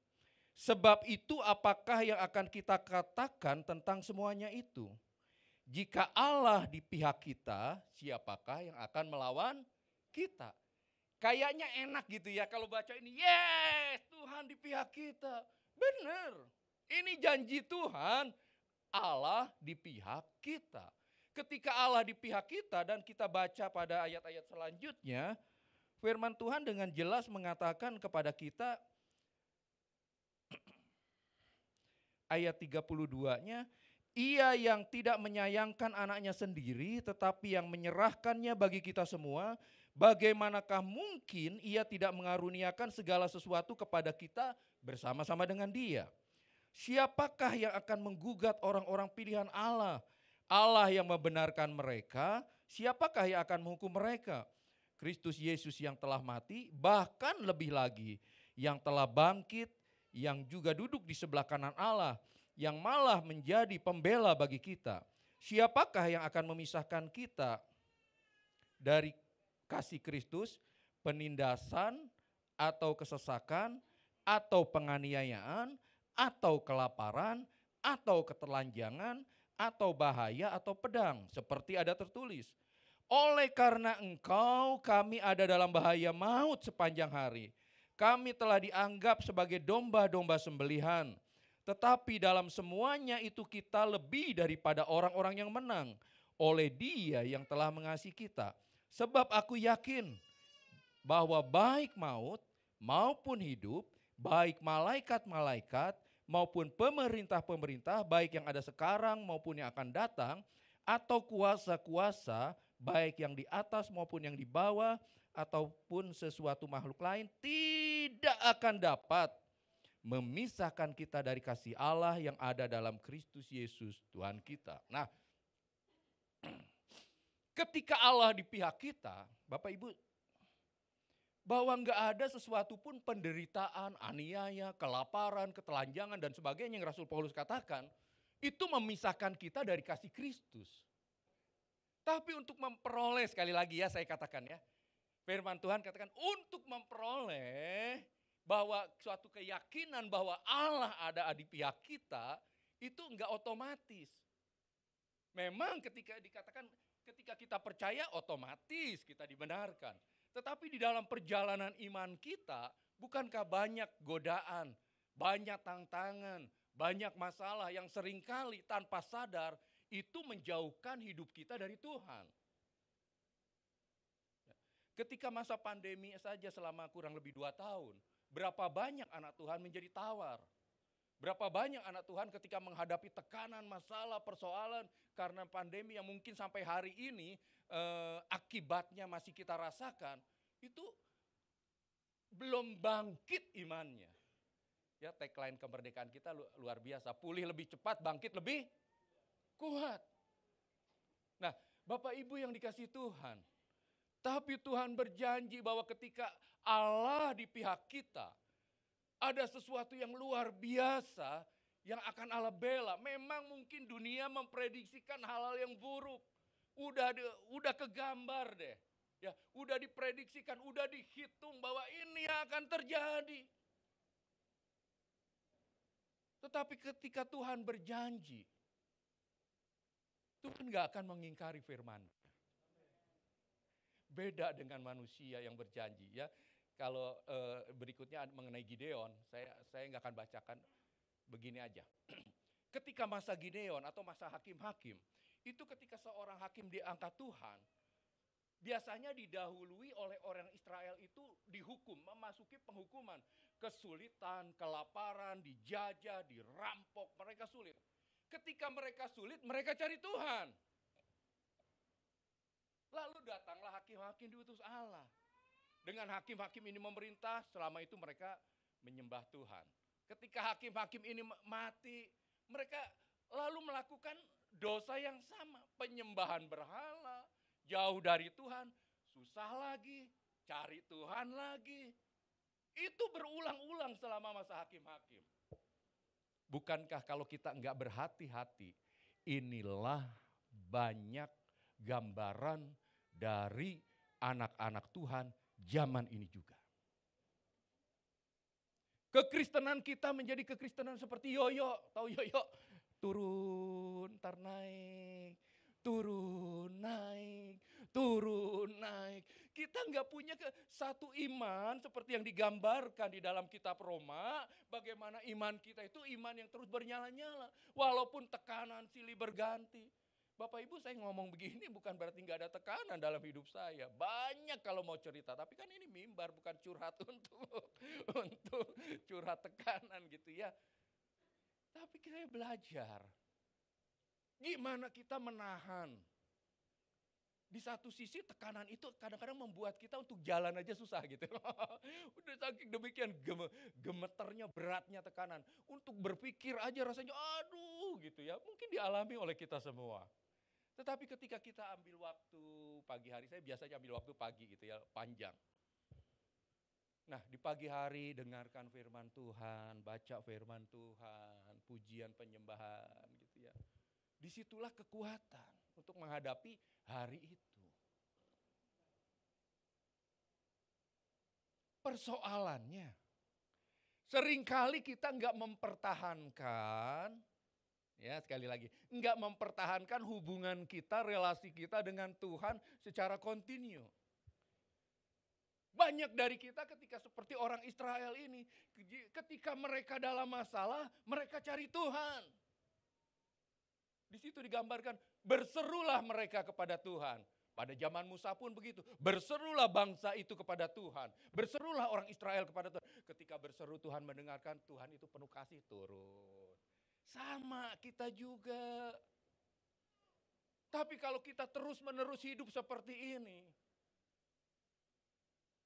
Sebab itu apakah yang akan kita katakan tentang semuanya itu? Jika Allah di pihak kita, siapakah yang akan melawan kita? Kayaknya enak gitu ya kalau baca ini, yes Tuhan di pihak kita. Benar, ini janji Tuhan, Allah di pihak kita. Ketika Allah di pihak kita dan kita baca pada ayat-ayat selanjutnya, firman Tuhan dengan jelas mengatakan kepada kita, ayat 32-nya, Ia yang tidak menyayangkan anaknya sendiri tetapi yang menyerahkannya bagi kita semua, bagaimanakah mungkin Ia tidak mengaruniakan segala sesuatu kepada kita bersama-sama dengan Dia? Siapakah yang akan menggugat orang-orang pilihan Allah? Allah yang membenarkan mereka, siapakah yang akan menghukum mereka? Kristus Yesus yang telah mati, bahkan lebih lagi yang telah bangkit, yang juga duduk di sebelah kanan Allah, yang malah menjadi pembela bagi kita. Siapakah yang akan memisahkan kita dari kasih Kristus? Penindasan atau kesesakan atau penganiayaan atau kelaparan atau ketelanjangan atau bahaya atau pedang, seperti ada tertulis. Oleh karena engkau kami ada dalam bahaya maut sepanjang hari. Kami telah dianggap sebagai domba-domba sembelihan. Tetapi dalam semuanya itu kita lebih daripada orang-orang yang menang oleh Dia yang telah mengasihi kita. Sebab aku yakin bahwa baik maut maupun hidup, baik malaikat-malaikat maupun pemerintah-pemerintah, baik yang ada sekarang maupun yang akan datang, atau kuasa-kuasa, baik yang di atas maupun yang di bawah, ataupun sesuatu makhluk lain, tidak akan dapat memisahkan kita dari kasih Allah yang ada dalam Kristus Yesus Tuhan kita. Nah, ketika Allah di pihak kita, Bapak Ibu, bahwa enggak ada sesuatu pun penderitaan, aniaya, kelaparan, ketelanjangan dan sebagainya yang Rasul Paulus katakan, itu memisahkan kita dari kasih Kristus. Tapi untuk memperoleh, sekali lagi ya saya katakan ya, firman Tuhan katakan untuk memperoleh bahwa suatu keyakinan bahwa Allah ada di pihak kita, itu enggak otomatis. Memang ketika dikatakan ketika kita percaya otomatis kita dibenarkan. Tetapi di dalam perjalanan iman kita, bukankah banyak godaan, banyak tantangan, banyak masalah yang seringkali tanpa sadar itu menjauhkan hidup kita dari Tuhan. Ketika masa pandemi saja selama kurang lebih 2 tahun, berapa banyak anak Tuhan menjadi tawar. Berapa banyak anak Tuhan ketika menghadapi tekanan, masalah, persoalan karena pandemi yang mungkin sampai hari ini akibatnya masih kita rasakan, itu belum bangkit imannya. Ya, tagline kemerdekaan kita luar biasa, pulih lebih cepat, bangkit lebih kuat. Nah, Bapak Ibu yang dikasihi Tuhan, tapi Tuhan berjanji bahwa ketika Allah di pihak kita, ada sesuatu yang luar biasa yang akan Allah bela. Memang mungkin dunia memprediksikan hal-hal yang buruk. Udah kegambar deh. Ya, udah diprediksikan, udah dihitung bahwa ini akan terjadi. Tetapi ketika Tuhan berjanji, Tuhan gak akan mengingkari firman. Beda dengan manusia yang berjanji ya. Kalau berikutnya mengenai Gideon, saya nggak akan bacakan, begini aja. Ketika masa Gideon atau masa hakim-hakim, itu ketika seorang hakim diangkat Tuhan, biasanya didahului oleh orang Israel itu dihukum, memasuki penghukuman. Kesulitan, kelaparan, dijajah, dirampok, mereka sulit. Ketika mereka sulit, mereka cari Tuhan. Lalu datanglah hakim-hakim diutus Allah. Dengan hakim-hakim ini memerintah, selama itu mereka menyembah Tuhan. Ketika hakim-hakim ini mati, mereka lalu melakukan dosa yang sama. Penyembahan berhala, jauh dari Tuhan, susah lagi, cari Tuhan lagi. Itu berulang-ulang selama masa hakim-hakim. Bukankah kalau kita enggak berhati-hati, inilah banyak gambaran dari anak-anak Tuhan zaman ini juga. Kekristenan kita menjadi kekristenan seperti yoyo. Tahu yoyo? Turun, ntar naik. Turun, naik. Turun, naik. Kita nggak punya satu iman seperti yang digambarkan di dalam kitab Roma. Bagaimana iman kita itu iman yang terus bernyala-nyala. Walaupun tekanan silih berganti. Bapak Ibu, saya ngomong begini bukan berarti nggak ada tekanan dalam hidup saya. Banyak kalau mau cerita, tapi kan ini mimbar bukan curhat untuk curhat tekanan gitu ya. Tapi kita belajar gimana kita menahan. Di satu sisi tekanan itu kadang-kadang membuat kita untuk jalan aja susah gitu. Udah saking demikian gemeternya, beratnya tekanan. Untuk berpikir aja rasanya aduh gitu ya. Mungkin dialami oleh kita semua. Tetapi ketika kita ambil waktu pagi hari, saya biasanya ambil waktu pagi gitu ya, panjang. Nah di pagi hari dengarkan firman Tuhan, baca firman Tuhan, pujian penyembahan gitu ya. Disitulah kekuatan untuk menghadapi hari itu. Persoalannya, seringkali kita nggak mempertahankan, ya sekali lagi, nggak mempertahankan hubungan kita, relasi kita dengan Tuhan secara kontinu. Banyak dari kita ketika seperti orang Israel ini, ketika mereka dalam masalah, mereka cari Tuhan. Di situ digambarkan, berserulah mereka kepada Tuhan. Pada zaman Musa pun begitu, berserulah bangsa itu kepada Tuhan. Berserulah orang Israel kepada Tuhan. Ketika berseru Tuhan mendengarkan, Tuhan itu penuh kasih turun. Sama kita juga. Tapi kalau kita terus menerus hidup seperti ini,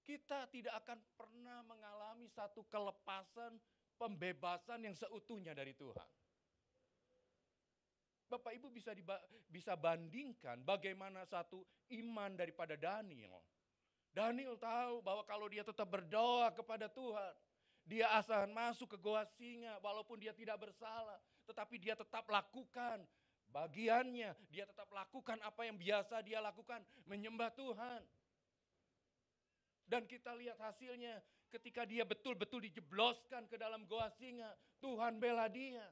kita tidak akan pernah mengalami satu kelepasan, pembebasan yang seutuhnya dari Tuhan. Bapak Ibu bisa bandingkan bagaimana satu iman daripada Daniel. Daniel tahu bahwa kalau dia tetap berdoa kepada Tuhan, dia akan masuk ke goa singa walaupun dia tidak bersalah. Tetapi dia tetap lakukan bagiannya, dia tetap lakukan apa yang biasa dia lakukan, menyembah Tuhan. Dan kita lihat hasilnya ketika dia betul-betul dijebloskan ke dalam goa singa, Tuhan bela dia.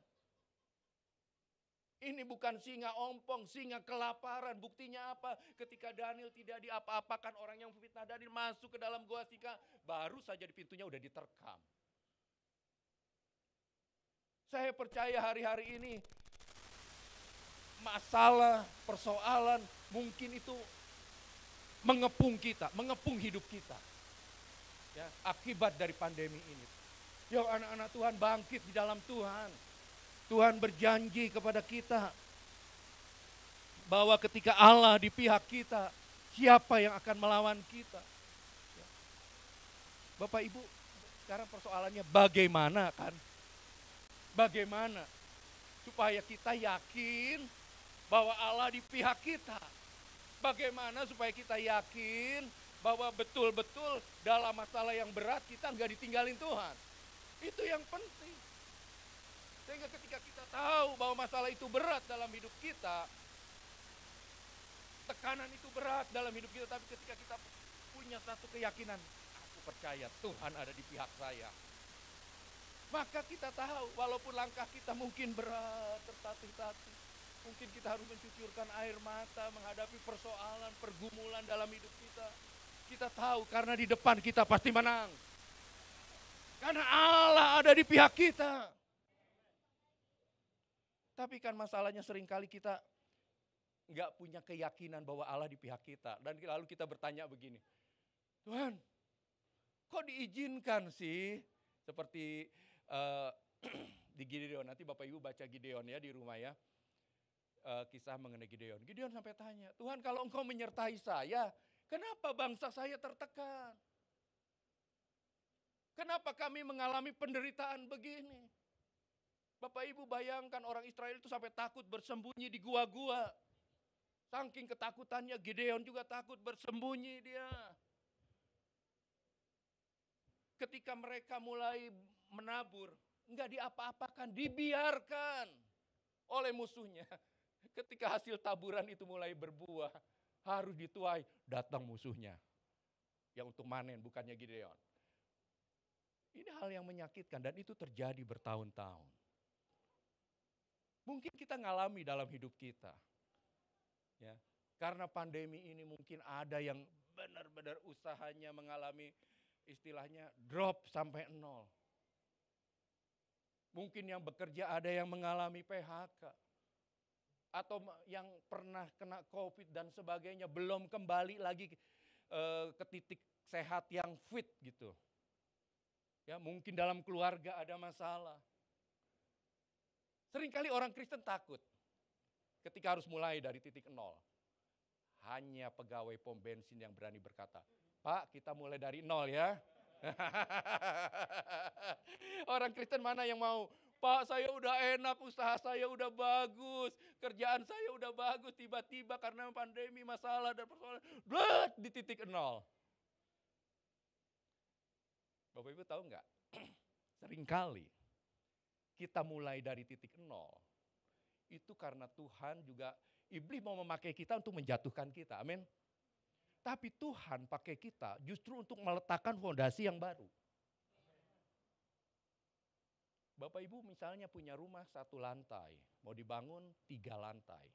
Ini bukan singa ompong, singa kelaparan. Buktinya apa? Ketika Daniel tidak diapa-apakan, orang yang fitnah Daniel masuk ke dalam goa singa, baru saja di pintunya udah diterkam. Saya percaya hari-hari ini masalah, persoalan mungkin itu mengepung kita, mengepung hidup kita. Ya, akibat dari pandemi ini. Yuk anak-anak Tuhan bangkit di dalam Tuhan. Tuhan berjanji kepada kita bahwa ketika Allah di pihak kita, siapa yang akan melawan kita? Bapak Ibu, sekarang persoalannya bagaimana kan? Bagaimana supaya kita yakin bahwa Allah di pihak kita? Bagaimana supaya kita yakin bahwa betul-betul dalam masalah yang berat kita nggak ditinggalin Tuhan? Itu yang penting. Sehingga ketika kita tahu bahwa masalah itu berat dalam hidup kita, tekanan itu berat dalam hidup kita, tapi ketika kita punya satu keyakinan, aku percaya Tuhan ada di pihak saya. Maka kita tahu walaupun langkah kita mungkin berat, tertatih-tatih, mungkin kita harus mencucurkan air mata menghadapi persoalan, pergumulan dalam hidup kita. Kita tahu karena di depan kita pasti menang. Karena Allah ada di pihak kita. Tapi kan masalahnya seringkali kita nggak punya keyakinan bahwa Allah di pihak kita. Dan lalu kita bertanya begini, Tuhan kok diizinkan sih? Seperti di Gideon, nanti Bapak Ibu baca Gideon ya di rumah ya. Kisah mengenai Gideon. Gideon sampai tanya, Tuhan kalau Engkau menyertai saya, kenapa bangsa saya tertekan? Kenapa kami mengalami penderitaan begini? Bapak Ibu bayangkan orang Israel itu sampai takut bersembunyi di gua-gua. Saking ketakutannya Gideon juga takut bersembunyi dia. Ketika mereka mulai menabur, enggak diapa-apakan, dibiarkan oleh musuhnya. Ketika hasil taburan itu mulai berbuah, harus dituai, datang musuhnya. Yang untuk manen, bukannya Gideon. Ini hal yang menyakitkan dan itu terjadi bertahun-tahun. Mungkin kita ngalami dalam hidup kita. Ya, karena pandemi ini mungkin ada yang benar-benar usahanya mengalami istilahnya drop sampai nol. Mungkin yang bekerja ada yang mengalami PHK. atau yang pernah kena COVID dan sebagainya belum kembali lagi ke titik sehat yang fit gitu. Ya, mungkin dalam keluarga ada masalah. Seringkali orang Kristen takut ketika harus mulai dari titik nol. Hanya pegawai pom bensin yang berani berkata, "Pak, kita mulai dari nol ya." Orang Kristen mana yang mau, "Pak, saya udah enak, usaha saya udah bagus, kerjaan saya udah bagus, tiba-tiba karena pandemi masalah dan persoalan, di titik nol." Bapak Ibu tahu nggak? Seringkali kita mulai dari titik nol. Itu karena Tuhan juga, iblis mau memakai kita untuk menjatuhkan kita. Amin. Tapi Tuhan pakai kita justru untuk meletakkan fondasi yang baru. Bapak Ibu misalnya punya rumah 1 lantai, mau dibangun 3 lantai.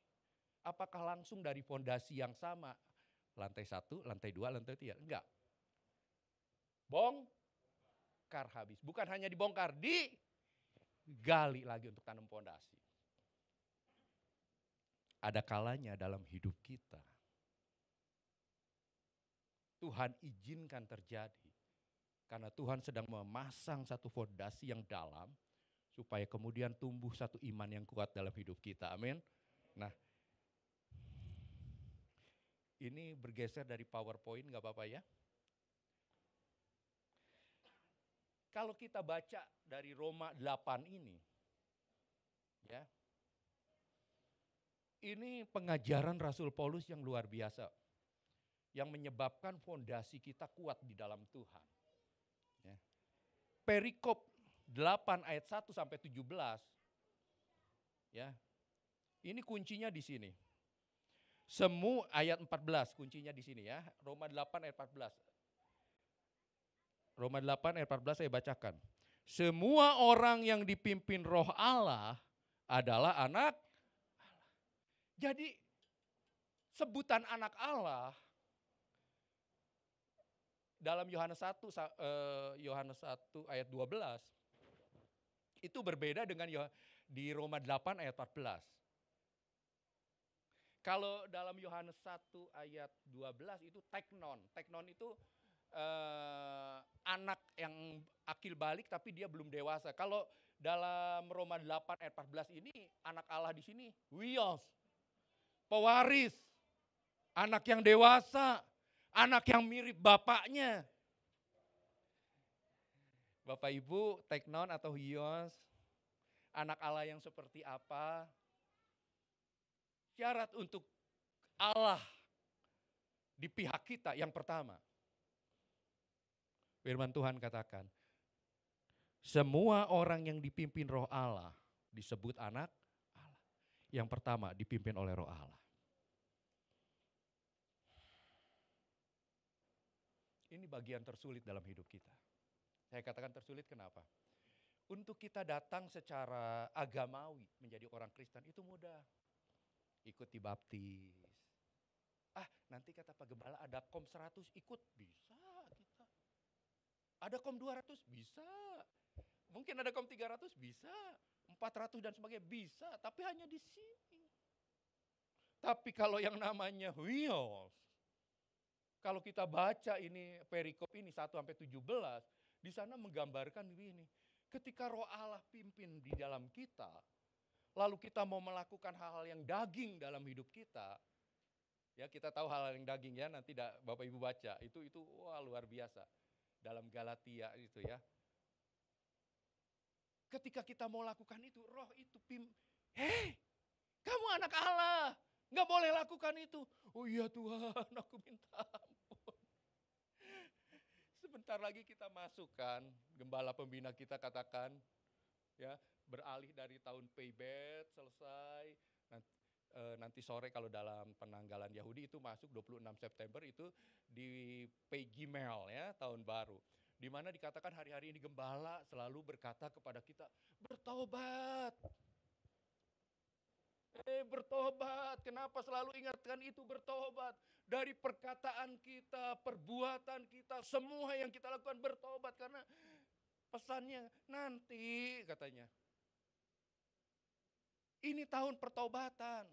Apakah langsung dari fondasi yang sama? Lantai 1, lantai 2, lantai 3? Enggak. Bongkar habis. Bukan hanya dibongkar, digali lagi untuk tanam fondasi. Ada kalanya dalam hidup kita, Tuhan izinkan terjadi. Karena Tuhan sedang memasang satu fondasi yang dalam, supaya kemudian tumbuh satu iman yang kuat dalam hidup kita. Amin. Nah, ini bergeser dari PowerPoint, gak apa-apa ya. Kalau kita baca dari Roma 8 ini, ya, ini pengajaran Rasul Paulus yang luar biasa, yang menyebabkan fondasi kita kuat di dalam Tuhan. Ya. Perikop 8 ayat 1 sampai 17, ya, ini kuncinya di sini. Semua ayat 14 kuncinya di sini ya, Roma 8 ayat 14. Roma 8 ayat 14 saya bacakan. Semua orang yang dipimpin Roh Allah adalah anak Allah. Jadi sebutan anak Allah dalam Yohanes 1 ayat 12 itu berbeda dengan di Roma 8 ayat 14. Kalau dalam Yohanes 1 ayat 12 itu teknon. Teknon itu anak yang akil balik tapi dia belum dewasa. Kalau dalam Roma 8 ayat 14 ini anak Allah di sini huios, pewaris, anak yang dewasa, anak yang mirip bapaknya. Bapak Ibu, teknon atau huios, anak Allah yang seperti apa? Syarat untuk Allah di pihak kita yang pertama. Firman Tuhan katakan, semua orang yang dipimpin Roh Allah disebut anak Allah. Yang pertama dipimpin oleh Roh Allah. Ini bagian tersulit dalam hidup kita. Saya katakan tersulit kenapa? Untuk kita datang secara agamawi menjadi orang Kristen itu mudah. Ikut dibaptis. Nanti kata Pak Gembala ada kom 100 ikut, bisa kita. Ada kom 200 bisa. Mungkin ada kom 300 bisa. 400 dan sebagainya bisa, tapi hanya di sini. Tapi kalau yang namanya huios, kalau kita baca ini perikop ini 1 sampai 17, di sana menggambarkan begini. Ketika Roh Allah pimpin di dalam kita, lalu kita mau melakukan hal-hal yang daging dalam hidup kita, ya kita tahu hal-hal yang daging ya, nanti Bapak Ibu baca, itu wah luar biasa. Dalam Galatia itu ya. Ketika kita mau lakukan itu, roh itu hei, kamu anak Allah, nggak boleh lakukan itu. Oh iya Tuhan, aku minta ampun. Sebentar lagi kita masukkan, gembala pembina kita katakan, ya beralih dari tahun payback selesai, nanti sore kalau dalam penanggalan Yahudi itu masuk 26 September itu di Pei Gimel ya, tahun baru. Di mana dikatakan hari-hari ini gembala selalu berkata kepada kita, bertobat. Bertobat, kenapa selalu ingatkan itu bertobat? Dari perkataan kita, perbuatan kita, semua yang kita lakukan bertobat. Karena pesannya nanti katanya. Ini tahun pertobatan.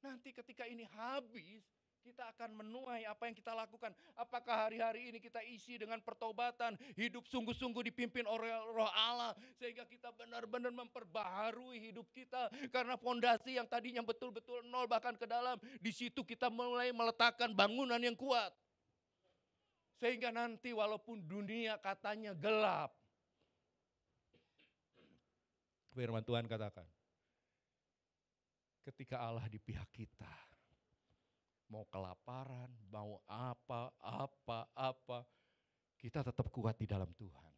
Nanti ketika ini habis, kita akan menuai apa yang kita lakukan. Apakah hari-hari ini kita isi dengan pertobatan, hidup sungguh-sungguh dipimpin oleh Roh Allah, sehingga kita benar-benar memperbaharui hidup kita. Karena fondasi yang tadinya betul-betul nol bahkan ke dalam, di situ kita mulai meletakkan bangunan yang kuat. Sehingga nanti walaupun dunia katanya gelap, firman Tuhan katakan, ketika Allah di pihak kita, mau kelaparan, mau apa, kita tetap kuat di dalam Tuhan.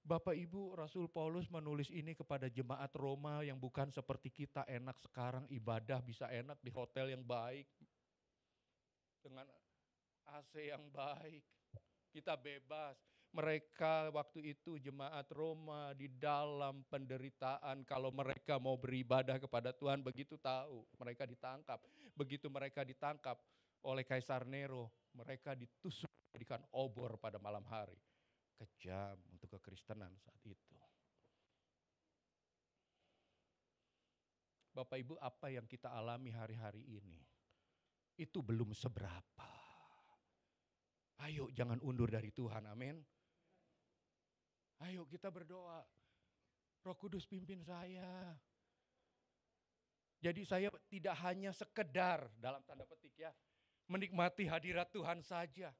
Bapak Ibu, Rasul Paulus menulis ini kepada jemaat Roma yang bukan seperti kita enak sekarang ibadah bisa enak di hotel yang baik, dengan AC yang baik, kita bebas. Mereka waktu itu jemaat Roma di dalam penderitaan, kalau mereka mau beribadah kepada Tuhan begitu tahu mereka ditangkap. Begitu mereka ditangkap oleh Kaisar Nero, mereka ditusuk jadikan obor pada malam hari. Kejam untuk kekristenan saat itu. Bapak Ibu, apa yang kita alami hari-hari ini itu belum seberapa. Ayo jangan undur dari Tuhan, amin. Ayo kita berdoa, Roh Kudus pimpin saya. Jadi saya tidak hanya sekedar, dalam tanda petik ya, menikmati hadirat Tuhan saja.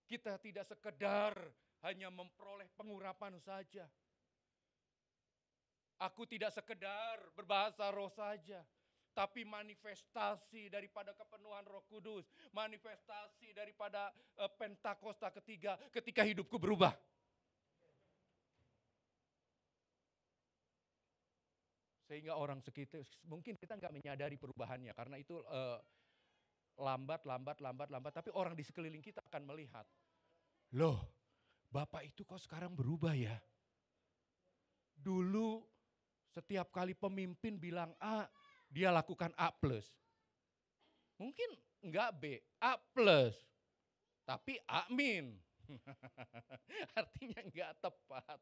Kita tidak sekedar hanya memperoleh pengurapan saja. Aku tidak sekedar berbahasa roh saja. Tapi manifestasi daripada kepenuhan Roh Kudus, manifestasi daripada Pentakosta ketiga ketika hidupku berubah. Sehingga orang sekitar, mungkin kita nggak menyadari perubahannya karena itu lambat, tapi orang di sekeliling kita akan melihat. Loh, Bapak itu kok sekarang berubah ya? Dulu setiap kali pemimpin bilang A, dia lakukan A+. Mungkin enggak B, A+. Tapi A-. Artinya enggak tepat.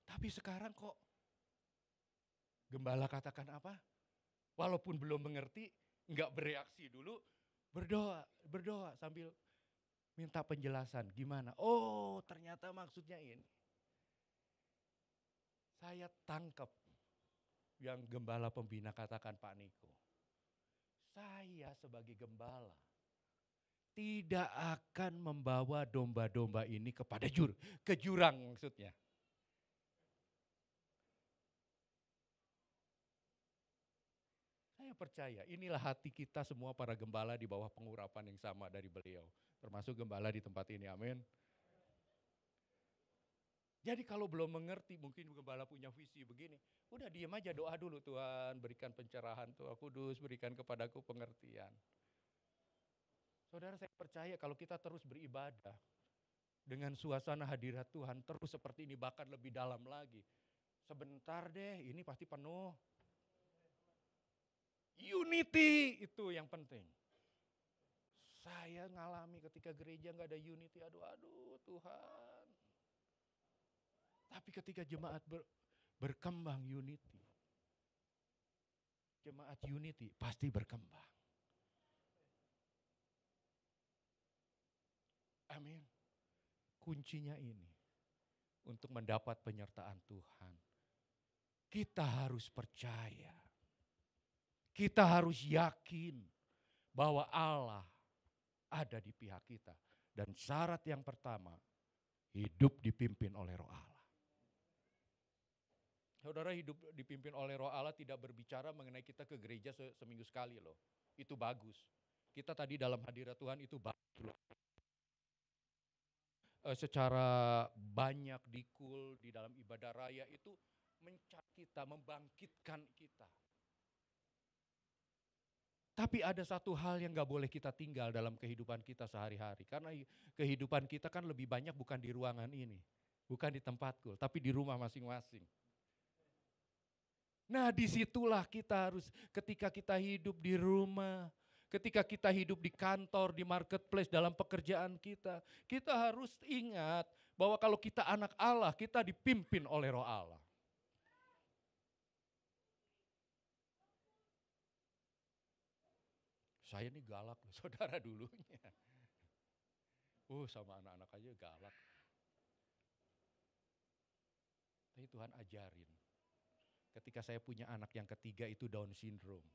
Tapi sekarang kok gembala katakan apa? Walaupun belum mengerti, enggak bereaksi dulu, berdoa sambil minta penjelasan. Gimana? Oh, ternyata maksudnya ini. Saya tangkap yang gembala pembina katakan Pak Niko. Saya sebagai gembala tidak akan membawa domba-domba ini kepada ke jurang maksudnya. Saya percaya inilah hati kita semua para gembala di bawah pengurapan yang sama dari beliau. Termasuk gembala di tempat ini, amin. Jadi kalau belum mengerti, mungkin gembala punya visi begini. Udah diam aja, doa dulu, Tuhan berikan pencerahan, Tuhan Kudus berikan kepadaku pengertian. Saudara, saya percaya kalau kita terus beribadah dengan suasana hadirat Tuhan terus seperti ini, bahkan lebih dalam lagi. Sebentar deh, ini pasti penuh. Unity itu yang penting. Saya ngalami ketika gereja gak ada unity, aduh Tuhan. Tapi ketika jemaat berkembang unity, jemaat unity pasti berkembang. Amin. Kuncinya ini untuk mendapat penyertaan Tuhan. Kita harus percaya. Kita harus yakin bahwa Allah ada di pihak kita. Dan syarat yang pertama, hidup dipimpin oleh Roh Allah. Saudara, hidup dipimpin oleh Roh Allah tidak berbicara mengenai kita ke gereja seminggu sekali loh. Itu bagus. Kita tadi dalam hadirat Tuhan itu bagus loh. Secara banyak dikul di dalam ibadah raya itu mencat kita, membangkitkan kita. Tapi ada satu hal yang gak boleh kita tinggal dalam kehidupan kita sehari-hari. Karena kehidupan kita kan lebih banyak bukan di ruangan ini. Bukan di tempatku, tapi di rumah masing-masing. Nah disitulah kita harus, ketika kita hidup di rumah, ketika kita hidup di kantor, di marketplace, dalam pekerjaan kita harus ingat bahwa kalau kita anak Allah, kita dipimpin oleh Roh Allah. Saya nih galak loh, saudara dulunya. Sama anak-anak aja galak. Tapi Tuhan ajarin. Ketika saya punya anak yang ketiga itu Down syndrome.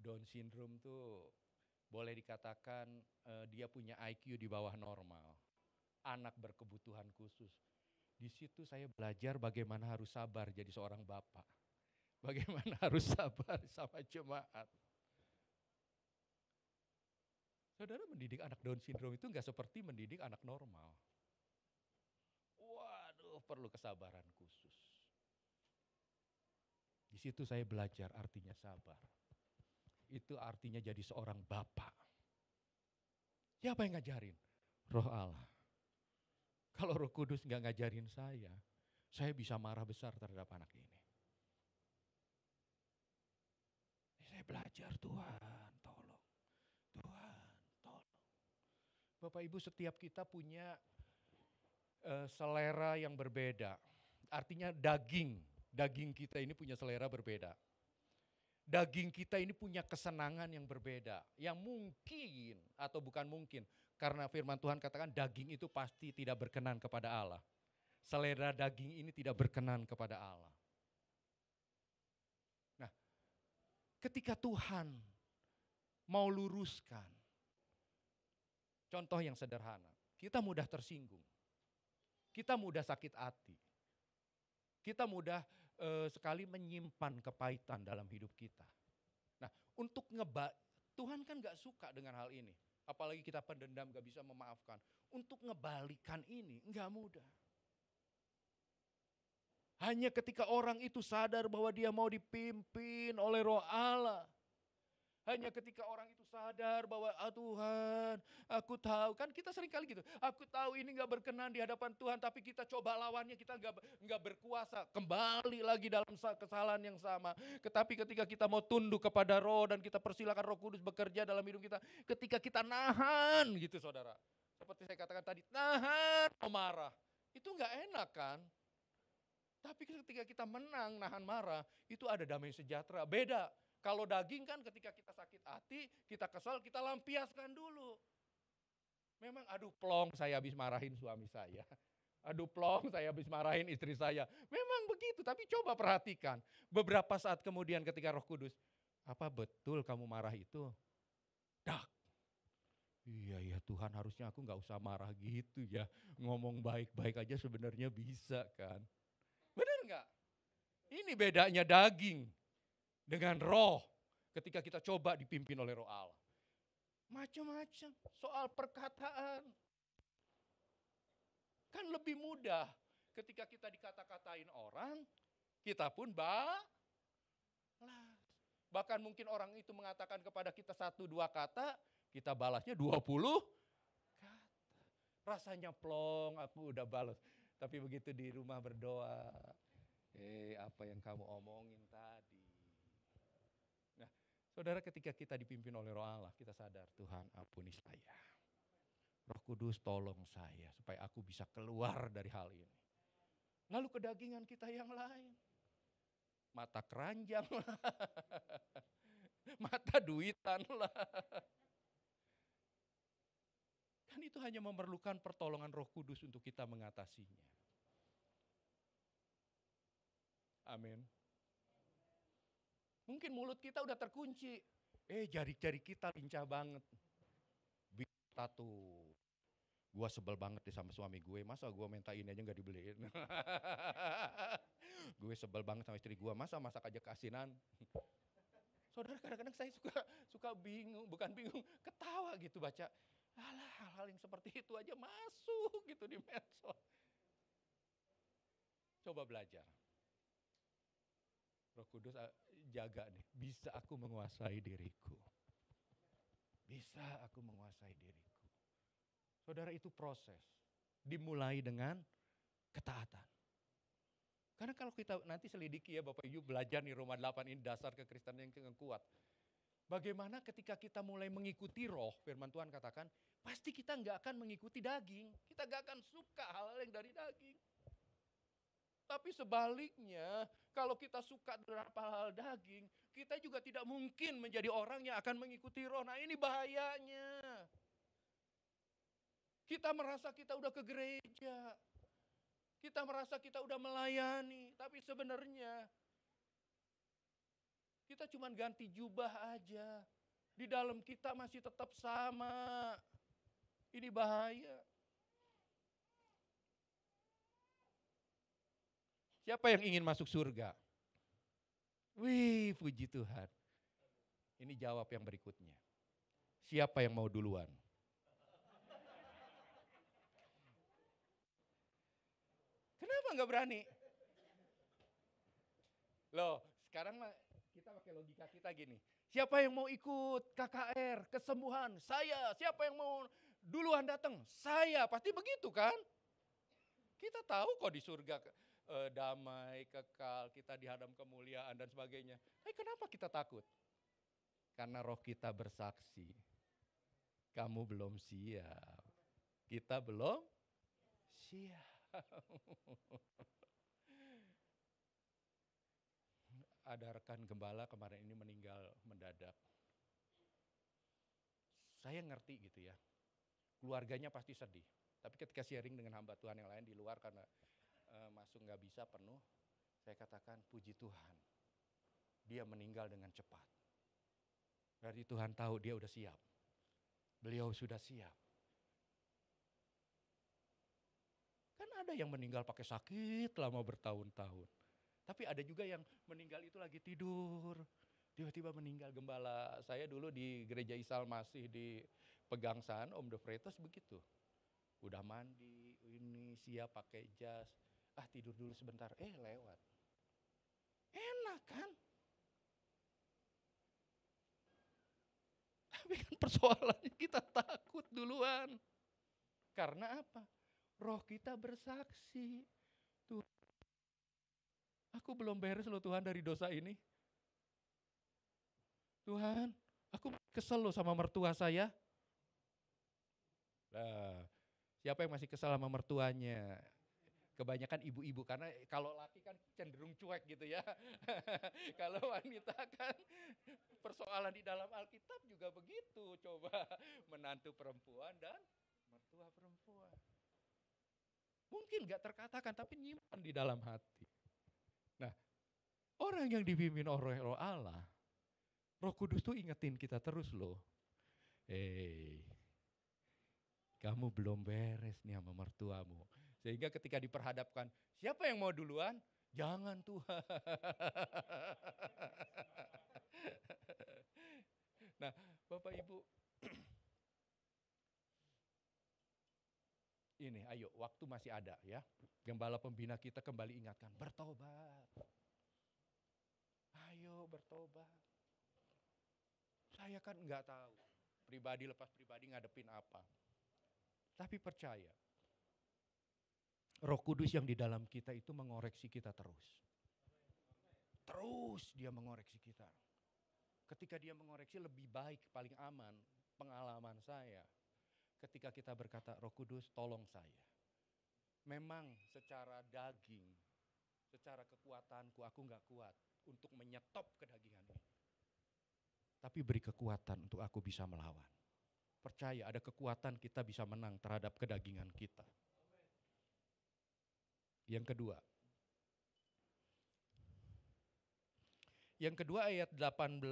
Down syndrome tuh boleh dikatakan dia punya IQ di bawah normal. Anak berkebutuhan khusus. Di situ saya belajar bagaimana harus sabar jadi seorang bapak. Bagaimana harus sabar sama jemaat. Saudara, mendidik anak Down syndrome itu enggak seperti mendidik anak normal. Waduh, perlu kesabaran khusus. Di situ saya belajar artinya sabar. Itu artinya jadi seorang bapak. Siapa yang ngajarin? Roh Allah. Kalau Roh Kudus enggak ngajarin saya bisa marah besar terhadap anak ini. Saya belajar, Tuhan tolong. Tuhan tolong. Bapak Ibu, setiap kita punya selera yang berbeda. Artinya daging kita ini punya selera berbeda. Daging kita ini punya kesenangan yang berbeda. Yang mungkin atau bukan mungkin. Karena firman Tuhan katakan daging itu pasti tidak berkenan kepada Allah. Selera daging ini tidak berkenan kepada Allah. Nah, ketika Tuhan mau luruskan. Contoh yang sederhana. Kita mudah tersinggung. Kita mudah sakit hati. Kita mudah sekali menyimpan kepahitan dalam hidup kita. Nah, untuk Tuhan kan gak suka dengan hal ini. Apalagi kita pendendam gak bisa memaafkan. Untuk ngebalikan ini gak mudah. Hanya ketika orang itu sadar bahwa dia mau dipimpin oleh Roh Allah. Hanya ketika orang itu sadar bahwa Tuhan, aku tahu, kan kita sering kali gitu. Aku tahu ini gak berkenan di hadapan Tuhan, tapi kita coba lawannya, kita gak berkuasa. Kembali lagi dalam kesalahan yang sama. Tetapi ketika kita mau tunduk kepada Roh dan kita persilakan Roh Kudus bekerja dalam hidup kita. Ketika kita nahan gitu saudara. Seperti saya katakan tadi, nahan marah. Itu gak enak kan? Tapi ketika kita menang, nahan marah, itu ada damai sejahtera. Beda. Kalau daging kan ketika kita sakit hati, kita kesal, kita lampiaskan dulu. Memang aduh plong saya habis marahin suami saya. Aduh plong saya habis marahin istri saya. Memang begitu, tapi coba perhatikan. Beberapa saat kemudian ketika Roh Kudus, apa betul kamu marah itu? Dak. Iya Tuhan, harusnya aku gak usah marah gitu ya. Ngomong baik-baik aja sebenarnya bisa kan. Benar gak? Ini bedanya daging dengan roh ketika kita coba dipimpin oleh Roh Allah. Macam-macam soal perkataan. Kan lebih mudah ketika kita dikata-katain orang, kita pun balas. Bahkan mungkin orang itu mengatakan kepada kita 1-2 kata, kita balasnya 20 kata. Rasanya plong, aku udah balas. Tapi begitu di rumah berdoa, apa yang kamu omongin tadi? Nah, saudara, ketika kita dipimpin oleh Roh Allah, kita sadar, Tuhan ampuni saya. Roh Kudus tolong saya supaya aku bisa keluar dari hal ini. Lalu kedagingan kita yang lain. Mata keranjang lah. Mata duitan lah. Kan itu hanya memerlukan pertolongan Roh Kudus untuk kita mengatasinya. Amin. Mungkin mulut kita udah terkunci. Jari-jari kita lincah banget. Bisa tuh. Gua sebel banget deh sama suami gue. Masa gue minta ini aja gak dibeliin. Gue sebel banget sama istri gue. Masa masak aja keasinan. Saudara, kadang-kadang saya suka bingung. Bukan bingung, ketawa gitu baca. Alah, hal-hal yang seperti itu aja masuk gitu di medsos. Coba belajar. Roh Kudus jaga nih, bisa aku menguasai diriku. Bisa aku menguasai diriku. Saudara, itu proses. Dimulai dengan ketaatan. Karena kalau kita nanti selidiki ya Bapak Ibu, belajar nih Roma 8 ini dasar kekristenan yang kuat. Bagaimana ketika kita mulai mengikuti roh, firman Tuhan katakan, pasti kita gak akan mengikuti daging. Kita gak akan suka hal-hal yang dari daging. Tapi sebaliknya, kalau kita suka beberapa hal daging, kita juga tidak mungkin menjadi orang yang akan mengikuti roh. Nah, ini bahayanya. Kita merasa kita udah ke gereja. Kita merasa kita udah melayani. Tapi sebenarnya kita cuma ganti jubah aja. Di dalam kita masih tetap sama. Ini bahaya. Siapa yang ingin masuk surga? Wih, puji Tuhan. Ini jawab yang berikutnya. Siapa yang mau duluan? Kenapa nggak berani? Loh, sekarang kita pakai logika kita gini. Siapa yang mau ikut KKR, kesembuhan? Saya. Siapa yang mau duluan datang? Saya. Pasti begitu kan? Kita tahu kok di surga damai, kekal, kita dihadap kemuliaan dan sebagainya. Kenapa kita takut? Karena roh kita bersaksi. Kamu belum siap. Kita belum siap. Ada rekan gembala kemarin ini meninggal mendadak. Saya ngerti gitu ya. Keluarganya pasti sedih. Tapi ketika sharing dengan hamba Tuhan yang lain di luar karena masuk nggak bisa penuh, saya katakan puji Tuhan, dia meninggal dengan cepat. Berarti Tuhan tahu dia udah siap. Beliau sudah siap. Kan ada yang meninggal pakai sakit lama bertahun-tahun. Tapi ada juga yang meninggal itu lagi tidur. Tiba-tiba meninggal. Gembala saya dulu di gereja Isal Masih di Pegangsaan, Om De Vretes begitu. Udah mandi, ini siap pakai jas. Tidur dulu sebentar, lewat. Enak kan? Tapi kan persoalannya kita takut duluan. Karena apa? Roh kita bersaksi. Tuh, aku belum beres loh Tuhan dari dosa ini. Tuhan, aku kesel loh sama mertua saya. Nah, siapa yang masih kesel sama mertuanya? Kebanyakan ibu-ibu, karena kalau laki kan cenderung cuek gitu ya. Kalau wanita kan persoalan di dalam Alkitab juga begitu. Coba menantu perempuan dan mertua perempuan. Mungkin gak terkatakan tapi nyimpan di dalam hati. Nah, orang yang dipimpin oleh roh Allah, Roh Kudus tuh ingetin kita terus loh. Kamu belum beres nih sama mertuamu. Sehingga ketika diperhadapkan, siapa yang mau duluan? Jangan Tuhan. Nah, Bapak Ibu, ini ayo waktu masih ada ya. Gembala pembina kita kembali ingatkan, bertobat. Ayo bertobat. Saya kan enggak tahu pribadi lepas pribadi ngadepin apa. Tapi percaya, Roh Kudus yang di dalam kita itu mengoreksi kita terus. Terus dia mengoreksi kita. Ketika dia mengoreksi lebih baik, paling aman pengalaman saya. Ketika kita berkata, Roh Kudus tolong saya. Memang secara daging, secara kekuatanku aku gak kuat untuk menyetop kedagingan ini. Tapi beri kekuatan untuk aku bisa melawan. Percaya ada kekuatan kita bisa menang terhadap kedagingan kita. Yang kedua ayat 18,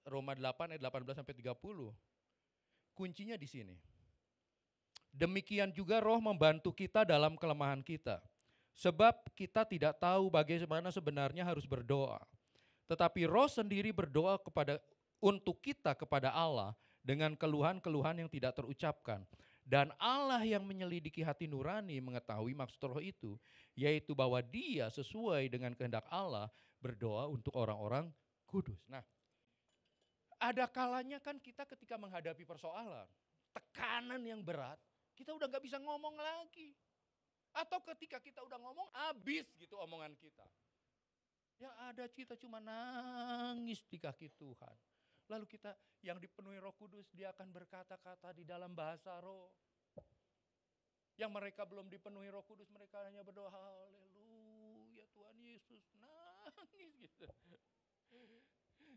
Roma 8 ayat 18 sampai 30. Kuncinya di sini. Demikian juga Roh membantu kita dalam kelemahan kita. Sebab kita tidak tahu bagaimana sebenarnya harus berdoa. Tetapi Roh sendiri berdoa untuk kita kepada Allah dengan keluhan-keluhan yang tidak terucapkan. Dan Allah yang menyelidiki hati nurani mengetahui maksud Roh itu, yaitu bahwa Dia sesuai dengan kehendak Allah berdoa untuk orang-orang kudus. Nah, ada kalanya kan kita ketika menghadapi persoalan, tekanan yang berat, kita udah gak bisa ngomong lagi. Atau ketika kita udah ngomong, habis gitu omongan kita. Yang ada kita cuma nangis di kaki Tuhan. Lalu kita yang dipenuhi Roh Kudus, dia akan berkata-kata di dalam bahasa roh. Yang mereka belum dipenuhi Roh Kudus, mereka hanya berdoa, haleluya Tuhan Yesus, nangis gitu.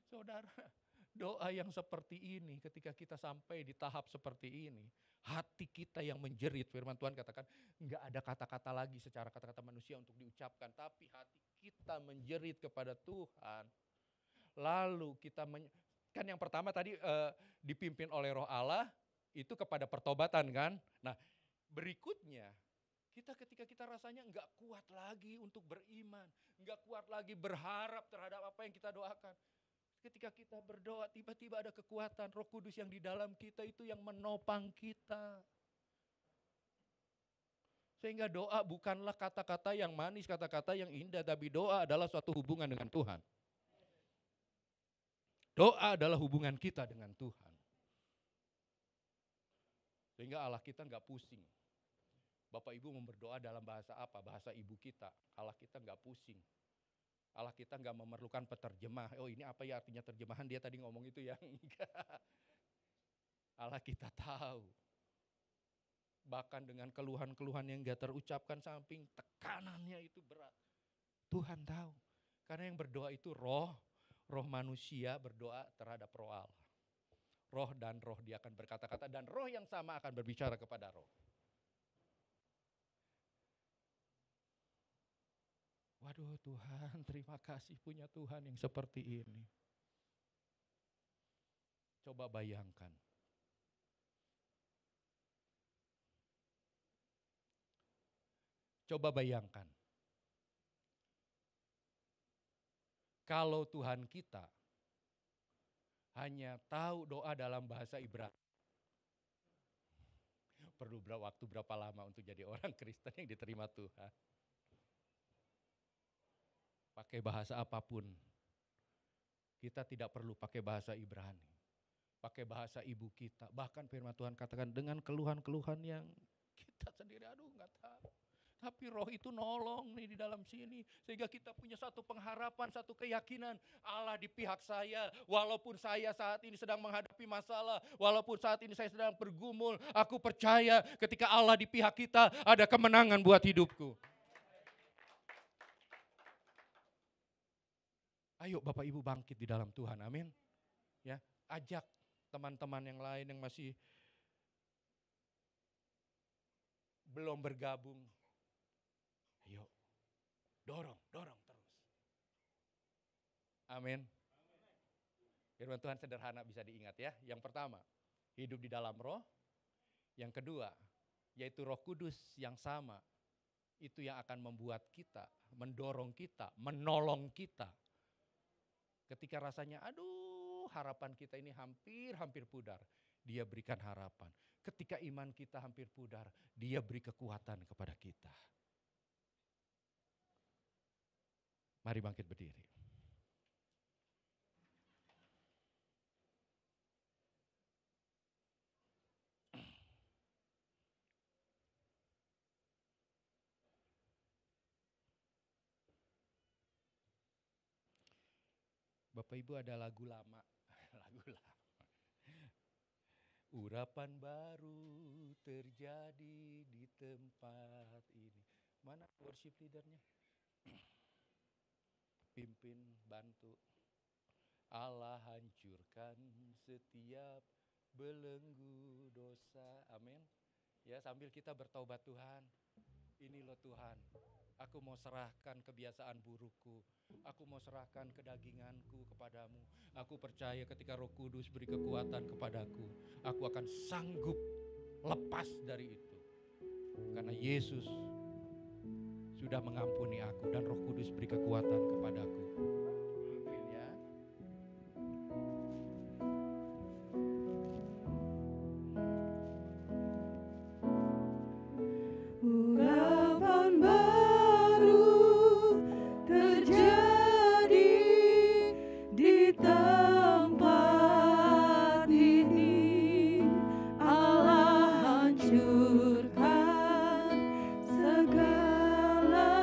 Saudara, doa yang seperti ini ketika kita sampai di tahap seperti ini, hati kita yang menjerit, firman Tuhan katakan, enggak ada kata-kata lagi secara kata-kata manusia untuk diucapkan, tapi hati kita menjerit kepada Tuhan. Lalu kita, kan yang pertama tadi dipimpin oleh Roh Allah, itu kepada pertobatan kan. Nah, berikutnya, ketika kita rasanya enggak kuat lagi untuk beriman, enggak kuat lagi berharap terhadap apa yang kita doakan. Ketika kita berdoa, tiba-tiba ada kekuatan Roh Kudus yang di dalam kita itu yang menopang kita. Sehingga doa bukanlah kata-kata yang manis, kata-kata yang indah, tapi doa adalah suatu hubungan dengan Tuhan. Doa adalah hubungan kita dengan Tuhan. Sehingga Allah kita enggak pusing. Bapak Ibu mau berdoa dalam bahasa apa? Bahasa ibu kita. Allah kita enggak pusing. Allah kita enggak memerlukan peterjemah. Oh ini apa ya artinya terjemahan, dia tadi ngomong itu ya. Enggak. Allah kita tahu. Bahkan dengan keluhan-keluhan yang enggak terucapkan samping tekanannya itu berat. Tuhan tahu. Karena yang berdoa itu roh manusia berdoa terhadap roh Allah. Roh dan roh dia akan berkata-kata dan roh yang sama akan berbicara kepada roh. Waduh Tuhan, terima kasih punya Tuhan yang seperti ini. Coba bayangkan. Coba bayangkan. Kalau Tuhan kita hanya tahu doa dalam bahasa Ibrani. Perlu waktu berapa lama untuk jadi orang Kristen yang diterima Tuhan? Pakai bahasa apapun. Kita tidak perlu pakai bahasa Ibrani. Pakai bahasa ibu kita. Bahkan firman Tuhan katakan dengan keluhan-keluhan yang kita sendiri aduh enggak tahu. Tapi roh itu nolong nih di dalam sini. Sehingga kita punya satu pengharapan, satu keyakinan. Allah di pihak saya. Walaupun saya saat ini sedang menghadapi masalah. Walaupun saat ini saya sedang bergumul. Aku percaya ketika Allah di pihak kita ada kemenangan buat hidupku. Ayo Bapak Ibu bangkit di dalam Tuhan, amin. Ya, ajak teman-teman yang lain yang masih belum bergabung. Ayo, dorong terus. Amin. Firman Tuhan sederhana bisa diingat ya. Yang pertama, hidup di dalam roh. Yang kedua, yaitu Roh Kudus yang sama. Itu yang akan membuat kita, mendorong kita, menolong kita. Ketika rasanya aduh harapan kita ini hampir pudar. Dia berikan harapan. Ketika iman kita hampir pudar, dia beri kekuatan kepada kita. Mari bangkit berdiri. Bapak Ibu ada lagu lama. Urapan baru terjadi di tempat ini. Mana worship leadernya? Pimpin, bantu. Allah hancurkan setiap belenggu dosa. Amin. Ya sambil kita bertaubat Tuhan. Ini loh Tuhan. Aku mau serahkan kebiasaan burukku. Aku mau serahkan kedaginganku kepadamu. Aku percaya ketika Roh Kudus beri kekuatan kepadaku, aku akan sanggup lepas dari itu. Karena Yesus sudah mengampuni aku dan Roh Kudus beri kekuatan kepadaku. Amin ya. Urapan baru terjadi di tempat ini. Allah hancurkan segala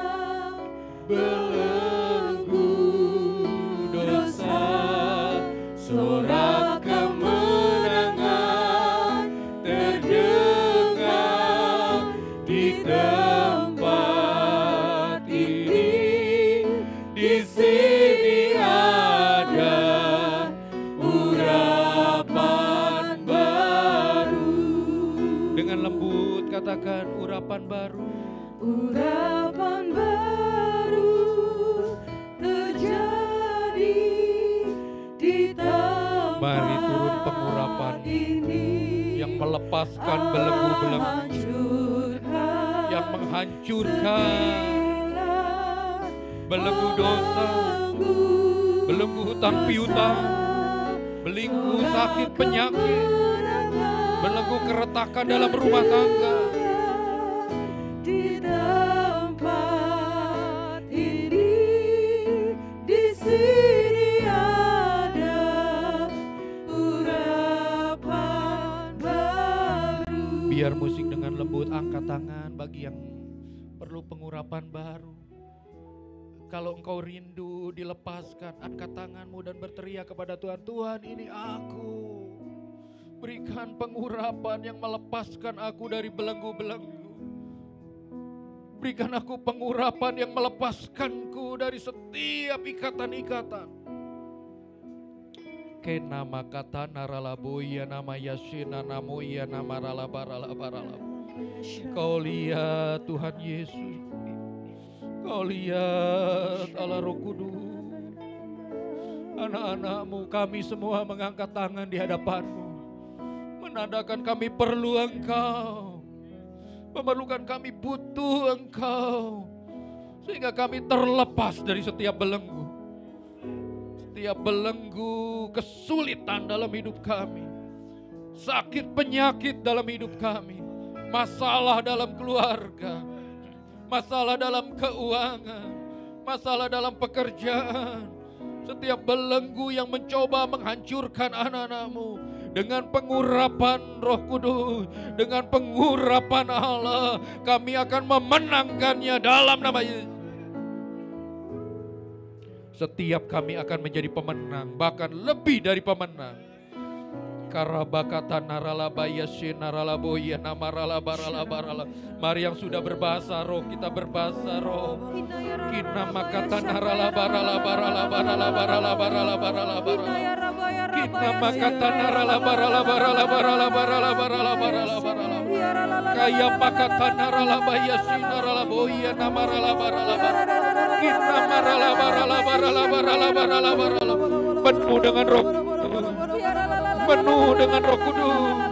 belenggu dosa. Sorak kemenangan terdengar urapan baru. Urapan baru terjadi di tempat Mari turun pengurapan ini yang melepaskan belenggu-belenggu, menghancurkan yang menghancurkan belenggu dosa, belenggu hutang piutang, belenggu sakit penyakit, belenggu keretakan dalam rumah tangga. di tempat ini, di sini ada urapan baru. Biar musik dengan lembut, angkat tangan bagi yang perlu pengurapan baru. Kalau engkau rindu dilepaskan, angkat tanganmu dan berteriak kepada Tuhan, Tuhan ini aku. Berikan pengurapan yang melepaskan aku dari belenggu-belenggu. Berikan aku pengurapan yang melepaskanku dari setiap ikatan-ikatan. Kenama kata naralaboya nama yasina namoya nama ralabaralabaralab. Kau lihat Tuhan Yesus. Kau lihat Allah Roh Kudus. Anak-anakmu, kami semua mengangkat tangan di hadapanmu. Menandakan kami perlu Engkau. Memerlukan kami butuh Engkau. Sehingga kami terlepas dari setiap belenggu. Setiap belenggu kesulitan dalam hidup kami. Sakit penyakit dalam hidup kami. Masalah dalam keluarga. Masalah dalam keuangan. Masalah dalam pekerjaan. Setiap belenggu yang mencoba menghancurkan anak-anakmu. Dengan pengurapan Roh Kudus, dengan pengurapan Allah, kami akan memenangkannya dalam nama Yesus. Setiap kami akan menjadi pemenang, bahkan lebih dari pemenang. Karabakata naralabaya sinaralaboya namaralabaralabarala. Mari yang sudah berbahasa roh, kita berbahasa roh. Kina makata naralabaralabaralabaralabaralabaralabaralabaralabarala. Kita makata naralabaralabaralabaralabaralabaralabaralabarala. Kaya makata naralabaya sinaralaboya namaralabaralabarala. Kita maralabaralabaralabaralabaralabarala. Penuh dengan roh, penuh dengan Roh Kudus,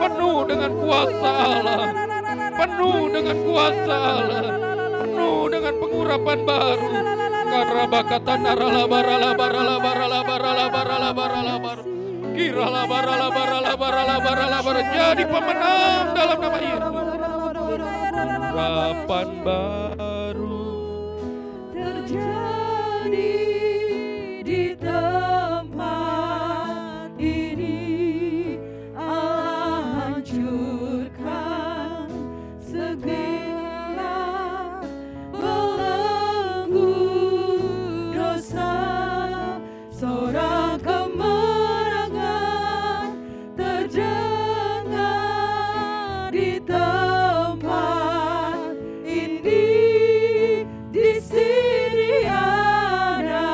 penuh dengan kuasa Allah, penuh dengan kuasa Allah, penuh dengan pengurapan baru. Karabakata naralabaralabaralabaralabaralabaralabaralabar. Kiralabaralabaralabaralabaralabar. Jadi pemenang dalam nama Yesus. Urapan baru terjadi di tempat ini. Allah hancurkan segala belenggu dosa. Sorak kemenangan terdengar di tempat ini. Di sini ada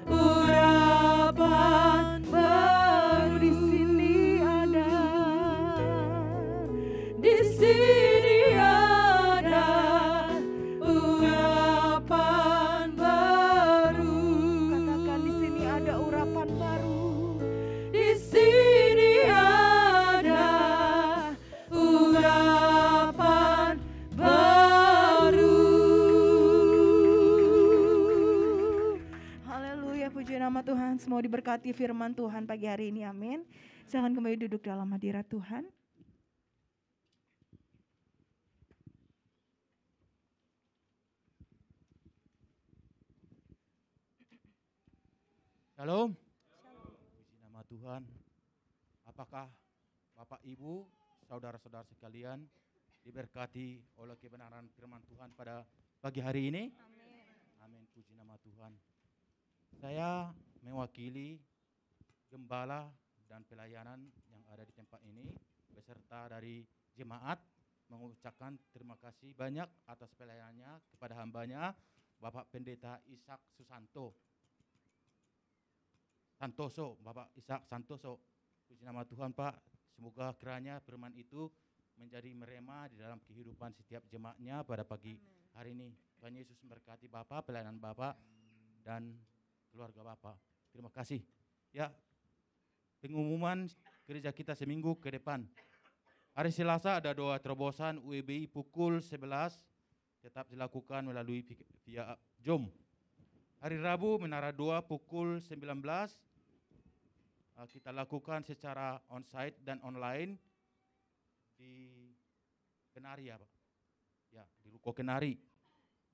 urapan baru. Di sini ada. Di sini ada urapan baru. Katakan, di sini ada urapan baru. Di sini ada urapan baru. Haleluya, puji nama Tuhan. Semua diberkati firman Tuhan pagi hari ini, amin. Silakan kembali duduk dalam hadirat Tuhan. Shalom. Puji nama Tuhan. Apakah Bapak Ibu, saudara-saudara sekalian diberkati oleh kebenaran firman Tuhan pada pagi hari ini? Amin. Puji nama Tuhan. Saya mewakili gembala dan pelayanan yang ada di tempat ini beserta dari jemaat mengucapkan terima kasih banyak atas pelayanannya kepada hambanya Bapak Pendeta Ishak Santoso, Bapak Ishak Santoso. Puji nama Tuhan Pak, semoga kiranya firman itu menjadi merema di dalam kehidupan setiap jemaatnya pada pagi hari ini. Tuhan Yesus memberkati Bapak, pelayanan Bapak, dan keluarga Bapak. Terima kasih. Ya, pengumuman gereja kita seminggu ke depan. Hari Selasa ada doa terobosan UEBI pukul 11, tetap dilakukan melalui via Zoom. Hari Rabu menara doa pukul 19, kita lakukan secara onsite dan online di Kenari ya Pak. Ya, di Ruko Kenari.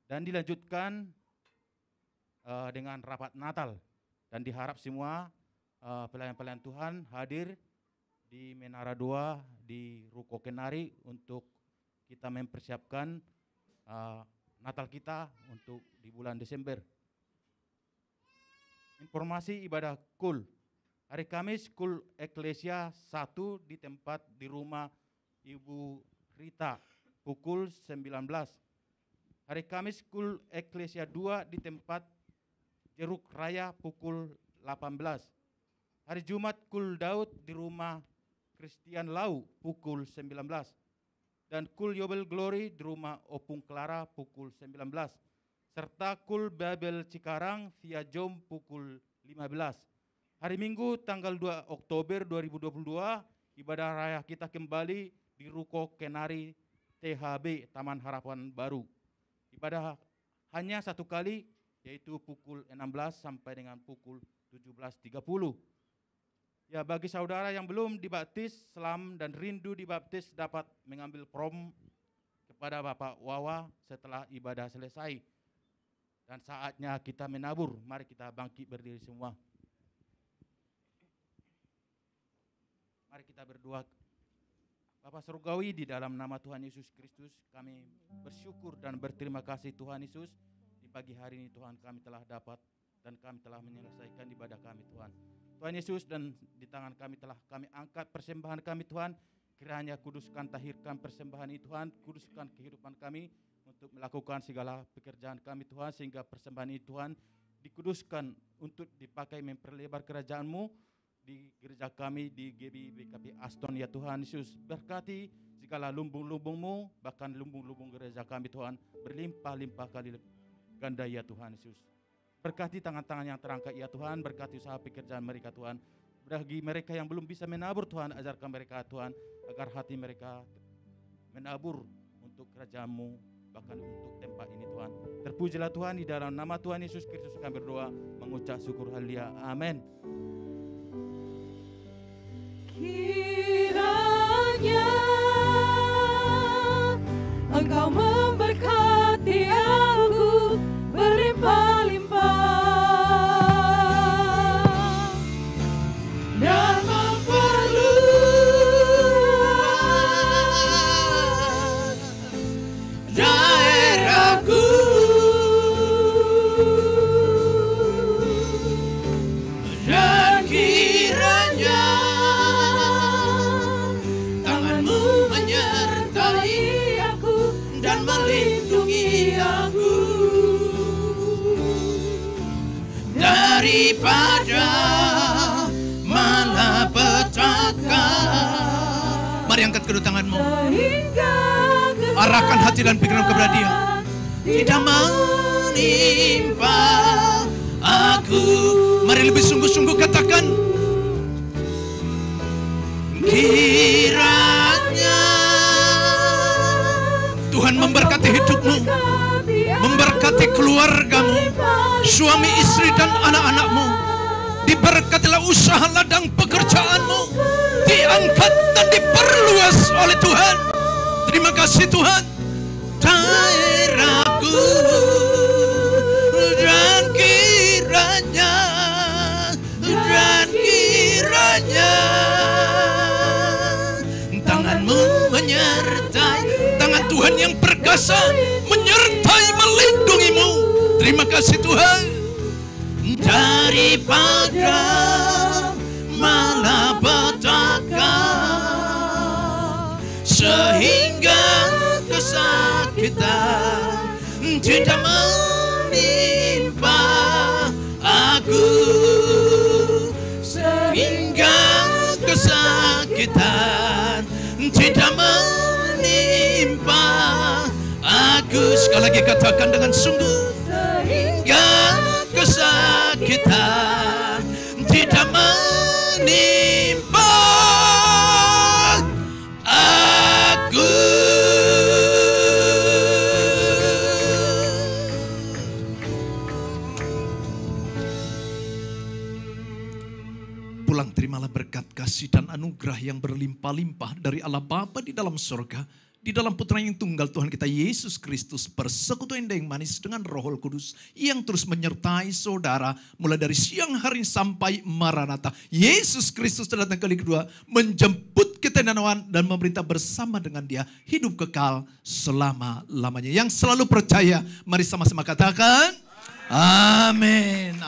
Dan dilanjutkan dengan rapat Natal. Dan diharap semua pelayan-pelayan Tuhan hadir di Menara Doa di Ruko Kenari untuk kita mempersiapkan Natal kita untuk di bulan Desember. Informasi ibadah KUL. Hari Kamis KUL Eklesia 1 di tempat di rumah Ibu Rita pukul 19. Hari Kamis KUL Eklesia 2 di tempat Jeruk Raya pukul 18. Hari Jumat KUL Daud di rumah Christian Lau pukul 19. Dan KUL Yobel Glory di rumah Opung Clara pukul 19. Serta KUL Babel Cikarang via Zoom pukul 15. Hari Minggu tanggal 2 Oktober 2022 ibadah raya kita kembali di Ruko Kenari THB Taman Harapan Baru. Ibadah hanya satu kali, yaitu pukul 16 sampai dengan pukul 17.30. Ya, bagi saudara yang belum dibaptis, selam dan rindu dibaptis dapat mengambil prom kepada Bapak Wawa setelah ibadah selesai. Dan saatnya kita menabur. Mari kita bangkit berdiri semua. Mari kita berdoa. Bapa Surgawi, di dalam nama Tuhan Yesus Kristus kami bersyukur dan berterima kasih Tuhan Yesus. Di pagi hari ini Tuhan kami telah dapat dan kami telah menyelesaikan ibadah kami Tuhan. Tuhan Yesus, dan di tangan kami telah kami angkat persembahan kami Tuhan. Kiranya kuduskan, tahirkan persembahan ini Tuhan. Kuduskan kehidupan kami untuk melakukan segala pekerjaan kami Tuhan. Sehingga persembahan ini Tuhan dikuduskan untuk dipakai memperlebar kerajaan-Mu di gereja kami di GB BKP Aston ya Tuhan Yesus. Berkati segala lumbung-lumbung-Mu, bahkan lumbung-lumbung gereja kami Tuhan berlimpah-limpah kali ganda ya Tuhan Yesus. Berkati tangan-tangan yang terangkat ya Tuhan, berkati usaha pekerjaan mereka Tuhan. Bagi mereka yang belum bisa menabur Tuhan, ajarkan mereka Tuhan agar hati mereka menabur untuk kerajaan-Mu, bahkan untuk tempat ini Tuhan. Terpujilah Tuhan, di dalam nama Tuhan Yesus Kristus kami berdoa, mengucap syukur, haleluya, amin. Kiranya Engkau memberkati aku berlimpah-limpah dan memperluas daerahku, dan kiranya melindungi aku daripada malapetaka. Mari angkat kedua tanganmu, arahkan hati dan pikiran kepada Dia. Tidak menimpa aku. Mari lebih sungguh-sungguh katakan, kiranya Tuhan memberkati hidupmu, memberkati keluargamu, suami istri dan anak-anakmu. Diberkatilah usaha ladang pekerjaanmu, diangkat dan diperluas oleh Tuhan. Terima kasih Tuhan. Daerahku, dan kiranya tangan-Mu menyertai, tangan Tuhan yang perkasa menyertai melindungimu. Terima kasih Tuhan. Daripada malapetaka sehingga kesakitan tidak menimpa aku, sehingga kesakitan tidak menimpa aku. Sekali lagi katakan dengan sungguh. Sehingga kesakitan tidak menimpa aku. Pulang terimalah berkat kasih dan anugerah yang berlimpah-limpah dari Allah Bapa di dalam surga, di dalam Putra yang tunggal Tuhan kita Yesus Kristus, persekutuan yang manis dengan Roh Kudus yang terus menyertai saudara mulai dari siang hari sampai Maranatha. Yesus Kristus datang kali kedua menjemput kita dan memerintah bersama dengan Dia hidup kekal selama-lamanya. Yang selalu percaya, mari sama-sama katakan amin.